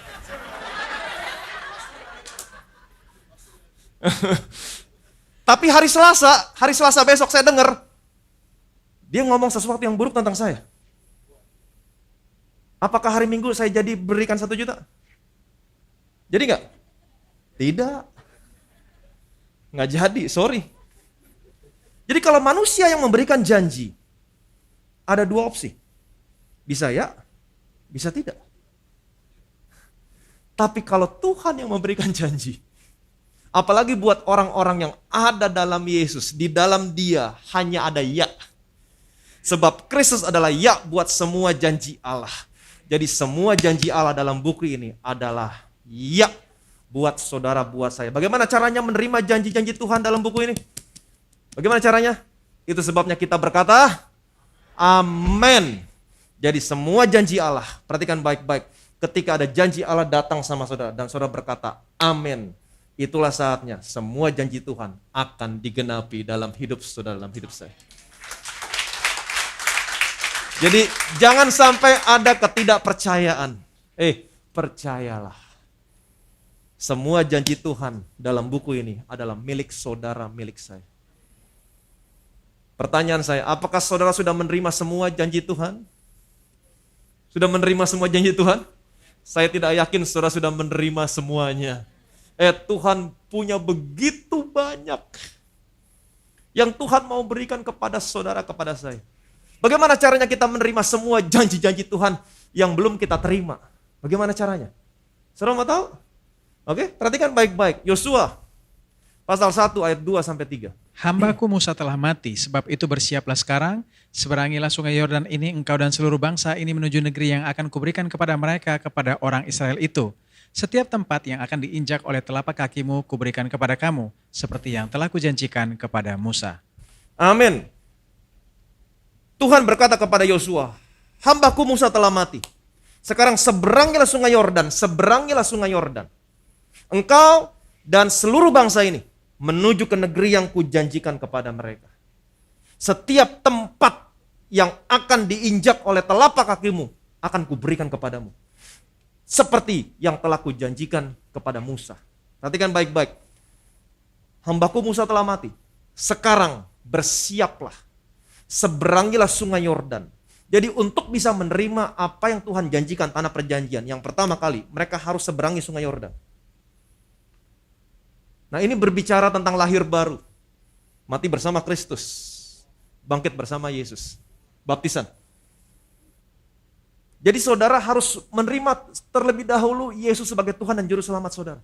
Tapi hari Selasa besok saya dengar, dia ngomong sesuatu yang buruk tentang saya. Apakah hari Minggu saya jadi berikan 1 juta? Jadi nggak? Tidak. Nggak jadi, sorry. Jadi kalau manusia yang memberikan janji, ada 2 opsi. Bisa ya, bisa tidak. Tapi kalau Tuhan yang memberikan janji, apalagi buat orang-orang yang ada dalam Yesus, di dalam dia hanya ada ya. Sebab Kristus adalah ya buat semua janji Allah. Jadi semua janji Allah dalam buku ini adalah ya buat saudara, buat saya. Bagaimana caranya menerima janji-janji Tuhan dalam buku ini? Bagaimana caranya? Itu sebabnya kita berkata, amin. Jadi semua janji Allah, perhatikan baik-baik. Ketika ada janji Allah datang sama saudara, dan saudara berkata, amin. Itulah saatnya semua janji Tuhan akan digenapi dalam hidup saudara, dalam hidup saya. Jadi jangan sampai ada ketidakpercayaan. Percayalah. Semua janji Tuhan dalam buku ini adalah milik saudara, milik saya. Pertanyaan saya, apakah saudara sudah menerima semua janji Tuhan? Sudah menerima semua janji Tuhan? Saya tidak yakin saudara sudah menerima semuanya. Tuhan punya begitu banyak yang Tuhan mau berikan kepada saudara, kepada saya. Bagaimana caranya kita menerima semua janji-janji Tuhan yang belum kita terima? Bagaimana caranya? Saudara mau tahu? Oke, perhatikan baik-baik. Yosua pasal 1 ayat 2 sampai 3. Hambaku Musa telah mati, sebab itu bersiaplah sekarang, seberangilah sungai Yordan ini, engkau dan seluruh bangsa ini menuju negeri yang akan kuberikan kepada mereka, kepada orang Israel itu. Setiap tempat yang akan diinjak oleh telapak kakimu kuberikan kepada kamu, seperti yang telah kujanjikan kepada Musa. Amin. Tuhan berkata kepada Yosua, hambaku Musa telah mati. Sekarang seberangilah sungai Yordan, seberangilah sungai Yordan. Engkau dan seluruh bangsa ini menuju ke negeri yang kujanjikan kepada mereka. Setiap tempat yang akan diinjak oleh telapak kakimu akan kuberikan kepadamu. Seperti yang telah kujanjikan kepada Musa. Perhatikan baik-baik. Hambaku Musa telah mati. Sekarang bersiaplah. Seberangilah sungai Yordan. Jadi untuk bisa menerima apa yang Tuhan janjikan, tanah perjanjian, yang pertama kali mereka harus seberangi sungai Yordan. Nah, ini berbicara tentang lahir baru. Mati bersama Kristus. Bangkit bersama Yesus. Baptisan. Jadi saudara harus menerima terlebih dahulu Yesus sebagai Tuhan dan Juru Selamat saudara.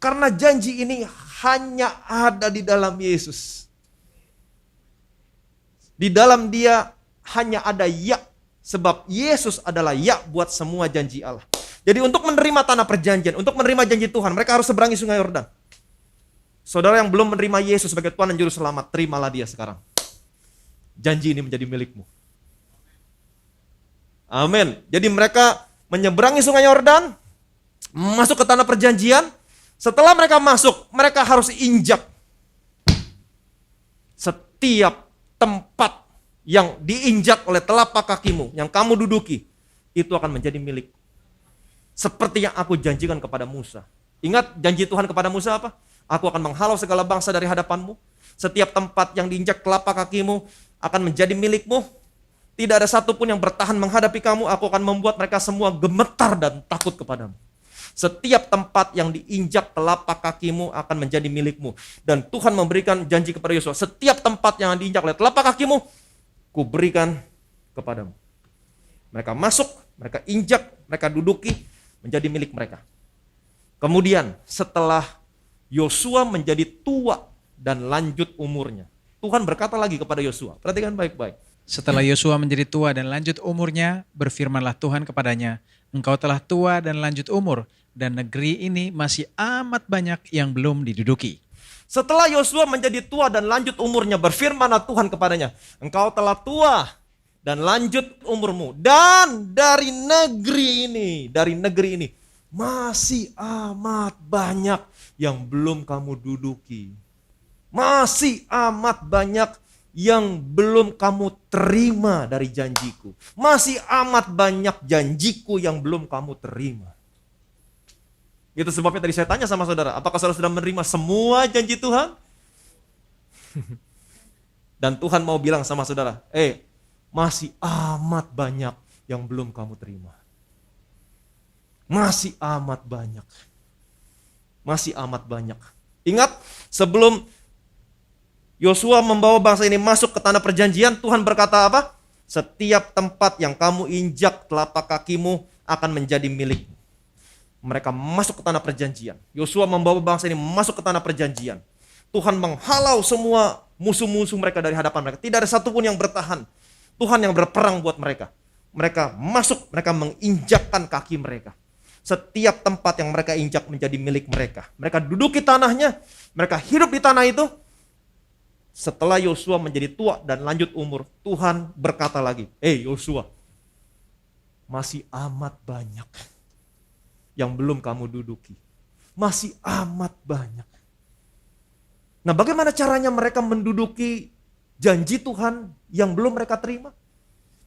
Karena janji ini hanya ada di dalam Yesus. Di dalam Dia hanya ada ya. Sebab Yesus adalah ya buat semua janji Allah. Jadi untuk menerima tanah perjanjian, untuk menerima janji Tuhan, mereka harus seberangi sungai Yordan. Saudara yang belum menerima Yesus sebagai Tuhan dan Juru Selamat, terimalah Dia sekarang. Janji ini menjadi milikmu. Amin. Jadi mereka menyeberangi sungai Yordan, masuk ke tanah perjanjian. Setelah mereka masuk, mereka harus injak. Setiap tempat yang diinjak oleh telapak kakimu, yang kamu duduki, itu akan menjadi milik. Seperti yang aku janjikan kepada Musa. Ingat janji Tuhan kepada Musa apa? Aku akan menghalau segala bangsa dari hadapanmu. Setiap tempat yang diinjak telapak kakimu akan menjadi milikmu. Tidak ada satupun yang bertahan menghadapi kamu. Aku akan membuat mereka semua gemetar dan takut kepadamu. Setiap tempat yang diinjak telapak kakimu akan menjadi milikmu. Dan Tuhan memberikan janji kepada Yosua. Setiap tempat yang diinjak oleh telapak kakimu, kuberikan kepadamu. Mereka masuk, mereka injak, mereka duduki, menjadi milik mereka. Kemudian setelah Yosua menjadi tua dan lanjut umurnya, Tuhan berkata lagi kepada Yosua, perhatikan baik-baik. Setelah Yosua menjadi tua dan lanjut umurnya, berfirmanlah Tuhan kepadanya, engkau telah tua dan lanjut umur, dan negeri ini masih amat banyak yang belum diduduki. Setelah Yosua menjadi tua dan lanjut umurnya, berfirmanlah Tuhan kepadanya, engkau telah tua dan lanjut umurmu, dan dari negeri ini masih amat banyak yang belum kamu duduki. Masih amat banyak yang belum kamu terima dari janjiku. Masih amat banyak janjiku yang belum kamu terima. Itu sebabnya tadi saya tanya sama saudara, apakah saudara sudah menerima semua janji Tuhan? Dan Tuhan mau bilang sama saudara, masih amat banyak yang belum kamu terima. Masih amat banyak. Masih amat banyak. Ingat, sebelum Yosua membawa bangsa ini masuk ke tanah perjanjian, Tuhan berkata apa? Setiap tempat yang kamu injak telapak kakimu akan menjadi milikmu. Mereka masuk ke tanah perjanjian. Yosua membawa bangsa ini masuk ke tanah perjanjian. Tuhan menghalau semua musuh-musuh mereka dari hadapan mereka. Tidak ada satupun yang bertahan. Tuhan yang berperang buat mereka. Mereka masuk, mereka menginjakkan kaki mereka. Setiap tempat yang mereka injak menjadi milik mereka. Mereka duduki tanahnya, mereka hidup di tanah itu. Setelah Yosua menjadi tua dan lanjut umur, Tuhan berkata lagi, Yosua, masih amat banyak yang belum kamu duduki. Masih amat banyak. Nah, bagaimana caranya mereka menduduki janji Tuhan yang belum mereka terima?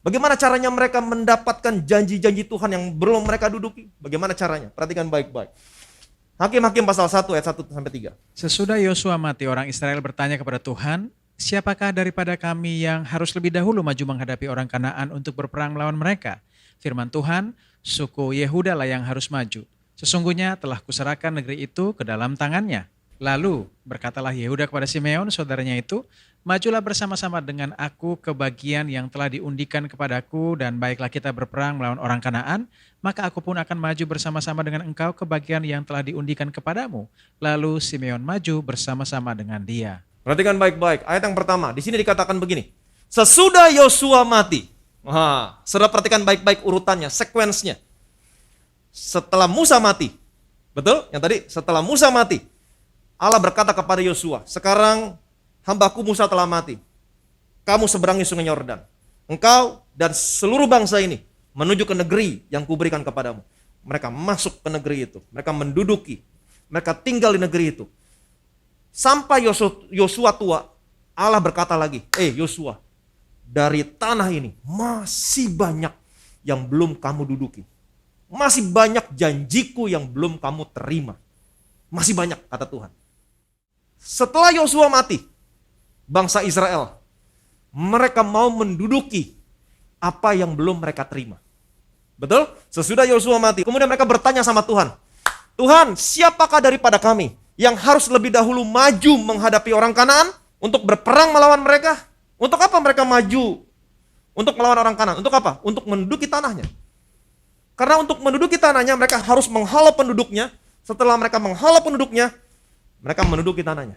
Bagaimana caranya mereka mendapatkan janji-janji Tuhan yang belum mereka duduki? Bagaimana caranya? Perhatikan baik-baik. Hakim-Hakim pasal 1 ayat 1-3. Sesudah Yosua mati, orang Israel bertanya kepada Tuhan, siapakah daripada kami yang harus lebih dahulu maju menghadapi orang Kanaan untuk berperang melawan mereka? Firman Tuhan, suku Yehuda lah yang harus maju. Sesungguhnya telah kuserahkan negeri itu ke dalam tangannya. Lalu berkatalah Yehuda kepada Simeon, saudaranya itu, majulah bersama-sama dengan aku ke bagian yang telah diundikan kepadaku, dan baiklah kita berperang melawan orang Kanaan, maka aku pun akan maju bersama-sama dengan engkau ke bagian yang telah diundikan kepadamu. Lalu Simeon maju bersama-sama dengan dia. Perhatikan baik-baik, ayat yang pertama, di sini dikatakan begini. Sesudah Yosua mati, saudara perhatikan baik-baik urutannya, sekuensnya. Setelah Musa mati, betul? Yang tadi, setelah Musa mati, Allah berkata kepada Yosua, sekarang hambaku Musa telah mati. Kamu seberangi sungai Yordan. Engkau dan seluruh bangsa ini menuju ke negeri yang kuberikan kepadamu. Mereka masuk ke negeri itu. Mereka menduduki. Mereka tinggal di negeri itu. Sampai Yosua tua, Allah berkata lagi, Yosua, dari tanah ini masih banyak yang belum kamu duduki. Masih banyak janjiku yang belum kamu terima. Masih banyak, kata Tuhan. Setelah Yosua mati, bangsa Israel, mereka mau menduduki apa yang belum mereka terima. Betul? Sesudah Yosua mati, kemudian mereka bertanya sama Tuhan, Tuhan, siapakah daripada kami yang harus lebih dahulu maju menghadapi orang Kanaan untuk berperang melawan mereka? Untuk apa mereka maju untuk melawan orang Kanaan? Untuk apa? Untuk menduduki tanahnya. Karena untuk menduduki tanahnya mereka harus menghalau penduduknya. Setelah mereka menghalau penduduknya, mereka menduduki tanahnya.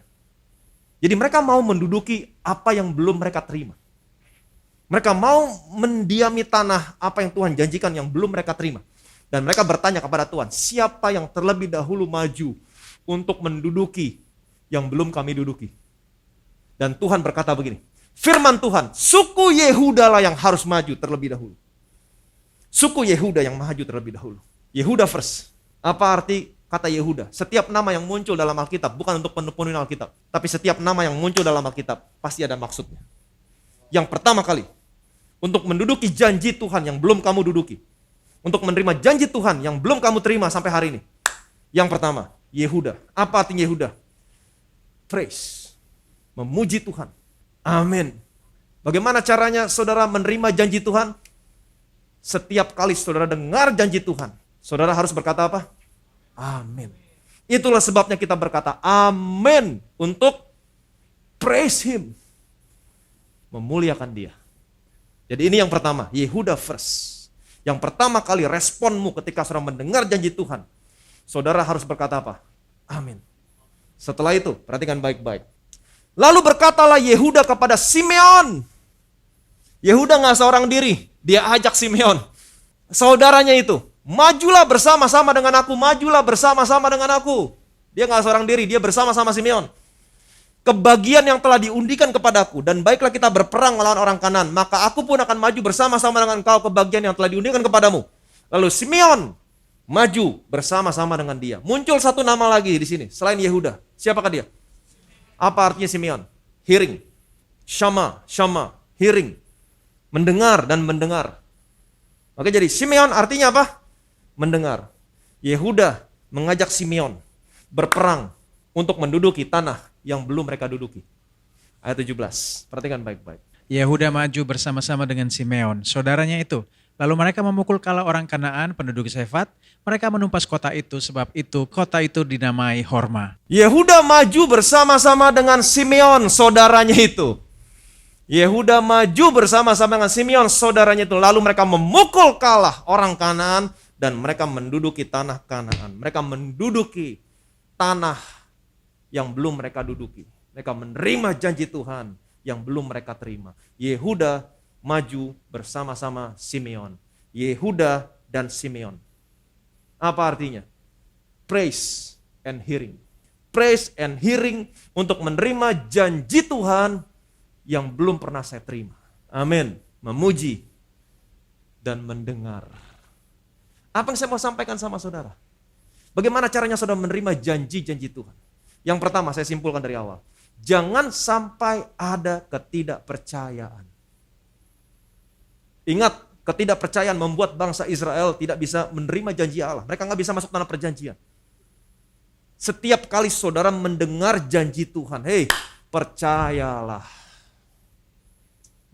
Jadi mereka mau menduduki apa yang belum mereka terima. Mereka mau mendiami tanah apa yang Tuhan janjikan yang belum mereka terima. Dan mereka bertanya kepada Tuhan, siapa yang terlebih dahulu maju untuk menduduki yang belum kami duduki? Dan Tuhan berkata begini, firman Tuhan, suku Yehuda lah yang harus maju terlebih dahulu. Suku Yehuda yang maju terlebih dahulu. Yehuda first. Apa arti kata Yehuda? Setiap nama yang muncul dalam Alkitab bukan untuk penuh Alkitab, tapi setiap nama yang muncul dalam Alkitab pasti ada maksudnya. Yang pertama kali, untuk menduduki janji Tuhan yang belum kamu duduki. Untuk menerima janji Tuhan yang belum kamu terima sampai hari ini. Yang pertama, Yehuda. Apa artinya Yehuda? Praise. Memuji Tuhan. Amin. Bagaimana caranya saudara menerima janji Tuhan? Setiap kali saudara dengar janji Tuhan, saudara harus berkata apa? Amin. Itulah sebabnya kita berkata amin untuk praise Him. Memuliakan Dia. Jadi ini yang pertama, Yehuda first. Yang pertama kali responmu ketika saudara mendengar janji Tuhan, saudara harus berkata apa? Amin. Setelah itu, perhatikan baik-baik. Lalu berkatalah Yehuda kepada Simeon. Yehuda gak seorang diri, dia ajak Simeon, saudaranya itu, majulah bersama-sama dengan aku, majulah bersama-sama dengan aku. Dia gak seorang diri, dia bersama-sama Simeon. Kebagian yang telah diundikan kepadaku, dan baiklah kita berperang melawan orang Kanaan, maka aku pun akan maju bersama-sama dengan engkau ke bagian yang telah diundikan kepadamu. Lalu Simeon maju bersama-sama dengan dia. Muncul satu nama lagi di sini, selain Yehuda. Siapakah dia? Apa artinya Simeon? Hearing. Shama, hearing. Mendengar dan mendengar. Oke, jadi Simeon artinya apa? Mendengar. Yehuda mengajak Simeon berperang untuk menduduki tanah yang belum mereka duduki. Ayat 17, perhatikan baik-baik. Yehuda maju bersama-sama dengan Simeon, saudaranya itu. Lalu mereka memukul kala orang Kanaan, penduduk Sefat. Mereka menumpas kota itu, sebab itu kota itu dinamai Horma. Yehuda maju bersama-sama dengan Simeon, saudaranya itu. Yehuda maju bersama-sama dengan Simeon, saudaranya itu. Lalu mereka memukul kalah orang Kanaan dan mereka menduduki tanah Kanaan. Mereka menduduki tanah yang belum mereka duduki. Mereka menerima janji Tuhan yang belum mereka terima. Yehuda maju bersama-sama Simeon. Yehuda dan Simeon. Apa artinya? Praise and hearing. Praise and hearing untuk menerima janji Tuhan yang belum pernah saya terima. Amin. Memuji dan mendengar. Apa yang saya mau sampaikan sama saudara? Bagaimana caranya saudara menerima janji-janji Tuhan? Yang pertama saya simpulkan dari awal. Jangan sampai ada ketidakpercayaan. Ingat, ketidakpercayaan membuat bangsa Israel tidak bisa menerima janji Allah. Mereka nggak bisa masuk tanah perjanjian. Setiap kali saudara mendengar janji Tuhan, hei, percayalah.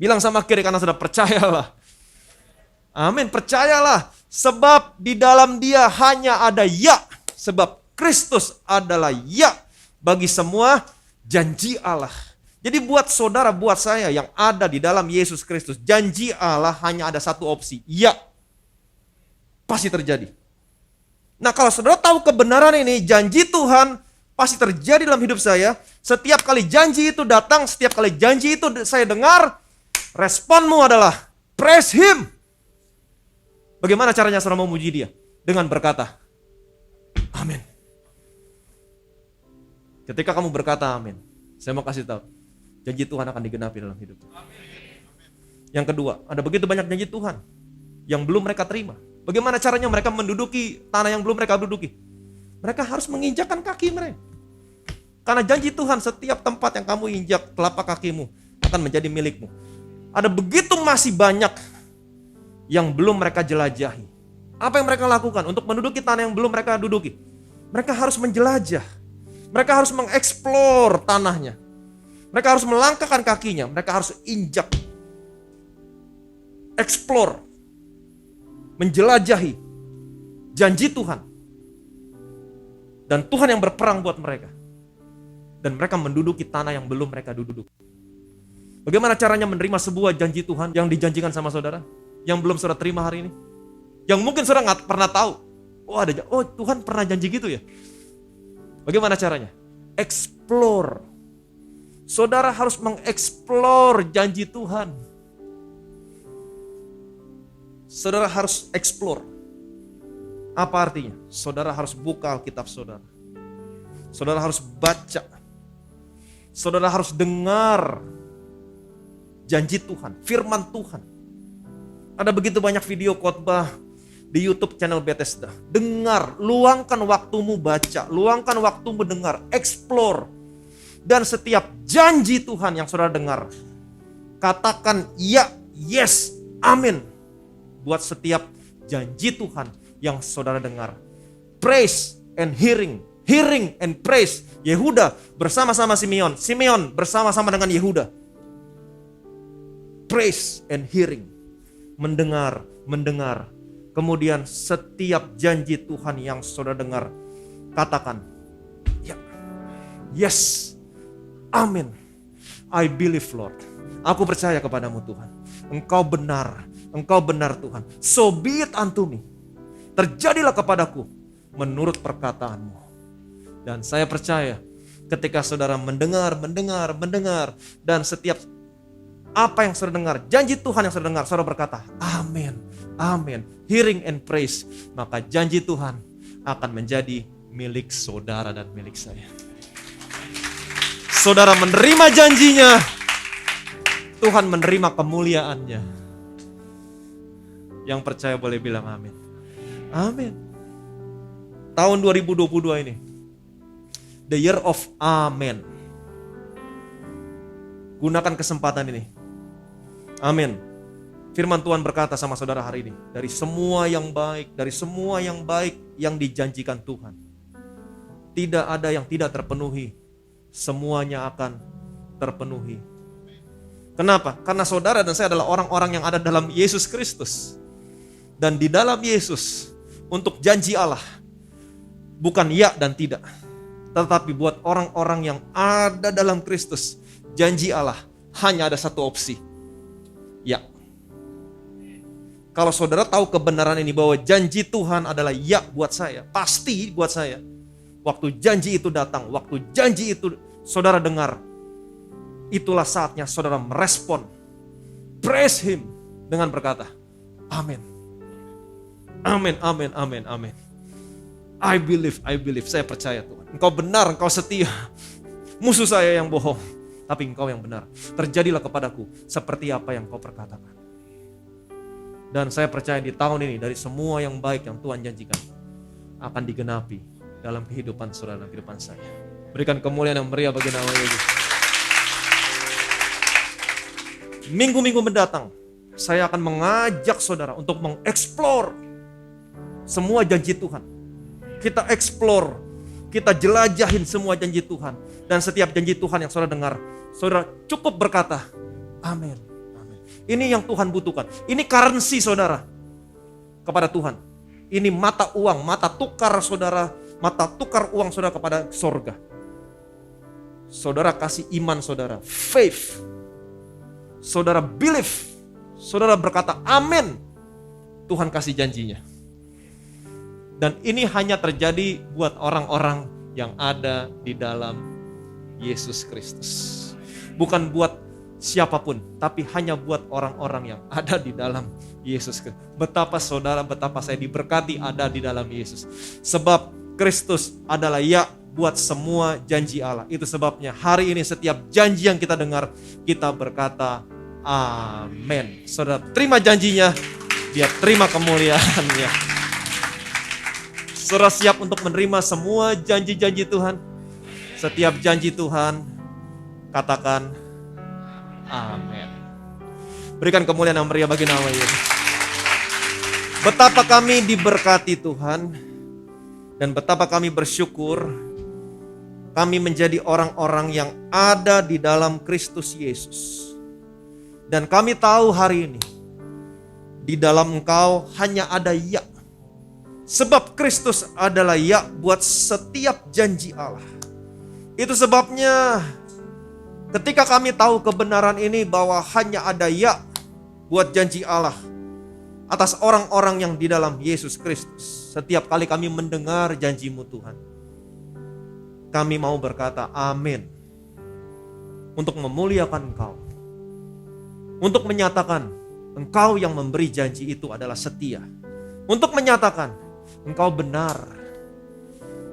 Bilang sama kiri kanan saudara, percayalah. Amin. Percayalah, sebab di dalam Dia hanya ada ya. Sebab Kristus adalah ya bagi semua janji Allah. Jadi buat saudara, buat saya yang ada di dalam Yesus Kristus, janji Allah hanya ada satu opsi, ya. Pasti terjadi. Nah, kalau saudara tahu kebenaran ini, janji Tuhan pasti terjadi dalam hidup saya. Setiap kali janji itu datang, setiap kali janji itu saya dengar, responmu adalah praise Him. Bagaimana caranya saudara memuji Dia? Dengan berkata, amin. Ketika kamu berkata amin, saya mau kasih tahu, janji Tuhan akan digenapi dalam hidup. Yang kedua, ada begitu banyak janji Tuhan yang belum mereka terima. Bagaimana caranya mereka menduduki tanah yang belum mereka duduki? Mereka harus menginjakkan kaki mereka. Karena janji Tuhan, setiap tempat yang kamu injak telapak kakimu akan menjadi milikmu. Ada begitu masih banyak yang belum mereka jelajahi. Apa yang mereka lakukan untuk menduduki tanah yang belum mereka duduki? Mereka harus menjelajah. Mereka harus mengeksplor tanahnya. Mereka harus melangkahkan kakinya. Mereka harus injak. Explore. Menjelajahi janji Tuhan. Dan Tuhan yang berperang buat mereka. Dan mereka menduduki tanah yang belum mereka duduki. Bagaimana caranya menerima sebuah janji Tuhan yang dijanjikan sama saudara? Yang belum saudara terima hari ini? Yang mungkin saudara nggak pernah tahu. Oh Tuhan pernah janji gitu ya? Bagaimana caranya? Explore. Saudara harus mengeksplor janji Tuhan. Saudara harus explore. Apa artinya? Saudara harus buka Alkitab saudara. Saudara harus baca. Saudara harus dengar janji Tuhan, firman Tuhan. Ada begitu banyak video khotbah di YouTube channel Bethesda. Dengar, luangkan waktumu baca, luangkan waktumu dengar, explore. Dan setiap janji Tuhan yang saudara dengar, katakan ya, yes, amin. Buat setiap janji Tuhan yang saudara dengar. Praise and hearing and praise. Yehuda bersama-sama Simeon, Simeon bersama-sama dengan Yehuda. Praise and hearing. Mendengar. Kemudian setiap janji Tuhan yang saudara dengar, katakan, ya, yes, amin. I believe Lord. Aku percaya kepadamu Tuhan. Engkau benar Tuhan. So be it unto me. Terjadilah kepadaku menurut perkataanmu. Dan saya percaya ketika saudara mendengar. Dan setiap apa yang saudara dengar, janji Tuhan yang saudara dengar, saudara berkata, amin. Hearing and praise. Maka janji Tuhan akan menjadi milik saudara dan milik saya. Saudara menerima janjinya, Tuhan menerima kemuliaannya. Yang percaya boleh bilang amin. Amin. Tahun 2022 ini, the year of amen. Gunakan kesempatan ini. Amin. Firman Tuhan berkata sama saudara hari ini, dari semua yang baik yang dijanjikan Tuhan, tidak ada yang tidak terpenuhi. Semuanya akan terpenuhi. Kenapa? Karena saudara dan saya adalah orang-orang yang ada dalam Yesus Kristus. Dan di dalam Yesus, untuk janji Allah, bukan ya dan tidak, tetapi buat orang-orang yang ada dalam Kristus, janji Allah hanya ada satu opsi, ya. Kalau saudara tahu kebenaran ini bahwa janji Tuhan adalah ya buat saya, pasti buat saya. Waktu janji itu datang, waktu janji itu saudara dengar, itulah saatnya saudara merespon, praise Him dengan berkata, amin. Amin. I believe, saya percaya Tuhan. Engkau benar, Engkau setia. Musuh saya yang bohong, tapi Engkau yang benar. Terjadilah kepadaku seperti apa yang Kau perkatakan. Dan saya percaya di tahun ini, dari semua yang baik yang Tuhan janjikan, akan digenapi dalam kehidupan saudara dan kehidupan saya. Berikan kemuliaan yang meriah bagi nama Yesus. Minggu-minggu mendatang, saya akan mengajak saudara untuk mengeksplor semua janji Tuhan. Kita explore, kita jelajahin semua janji Tuhan. Dan setiap janji Tuhan yang saudara dengar, saudara cukup berkata, amin. Ini yang Tuhan butuhkan. Ini currency saudara. kepada Tuhan. Ini mata uang, mata tukar saudara, mata tukar uang saudara kepada sorga. Saudara kasih iman saudara, faith. Saudara believe, saudara berkata amin. Tuhan kasih janjinya. Dan ini hanya terjadi buat orang-orang yang ada di dalam Yesus Kristus. Bukan buat siapapun, tapi hanya buat orang-orang yang ada di dalam Yesus Kristus. Betapa saudara, betapa saya diberkati ada di dalam Yesus. Sebab Kristus adalah ya buat semua janji Allah. Itu sebabnya hari ini setiap janji yang kita dengar, kita berkata amin. Saudara terima janjinya, dia terima kemuliaannya. Saudara siap untuk menerima semua janji-janji Tuhan. Setiap janji Tuhan, katakan amin. Berikan kemuliaan yang meriah bagi nama Yesus. Betapa kami diberkati Tuhan, dan betapa kami bersyukur kami menjadi orang-orang yang ada di dalam Kristus Yesus. Dan kami tahu hari ini di dalam Engkau hanya ada ya. Sebab Kristus adalah ya buat setiap janji Allah. Itu sebabnya ketika kami tahu kebenaran ini bahwa hanya ada ya buat janji Allah atas orang-orang yang di dalam Yesus Kristus. Setiap kali kami mendengar janji-Mu Tuhan, kami mau berkata amin. Untuk memuliakan Engkau, untuk menyatakan Engkau yang memberi janji itu adalah setia, untuk menyatakan Engkau benar,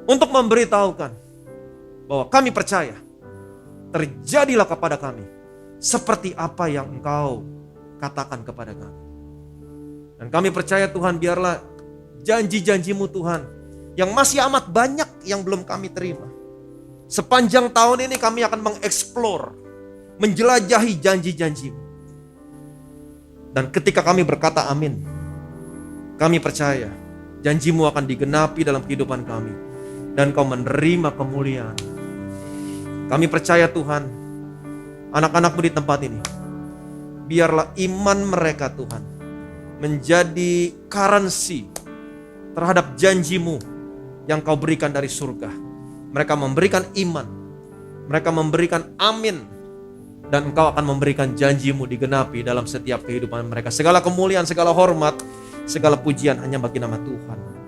untuk memberitahukan bahwa kami percaya terjadilah kepada kami seperti apa yang Engkau katakan kepada kami. Dan kami percaya Tuhan, biarlah janji-janji-Mu Tuhan yang masih amat banyak yang belum kami terima. Sepanjang tahun ini kami akan mengeksplor, menjelajahi janji-janji-Mu. Dan ketika kami berkata amin, kami percaya janji-Mu akan digenapi dalam kehidupan kami. Dan Kau menerima kemuliaan. Kami percaya Tuhan, anak-anak-Mu di tempat ini, biarlah iman mereka Tuhan menjadi currency terhadap janji-Mu yang Kau berikan dari surga. Mereka memberikan iman, mereka memberikan amin, dan Engkau akan memberikan janji-Mu digenapi dalam setiap kehidupan mereka. Segala kemuliaan, segala hormat, segala pujian hanya bagi nama Tuhan.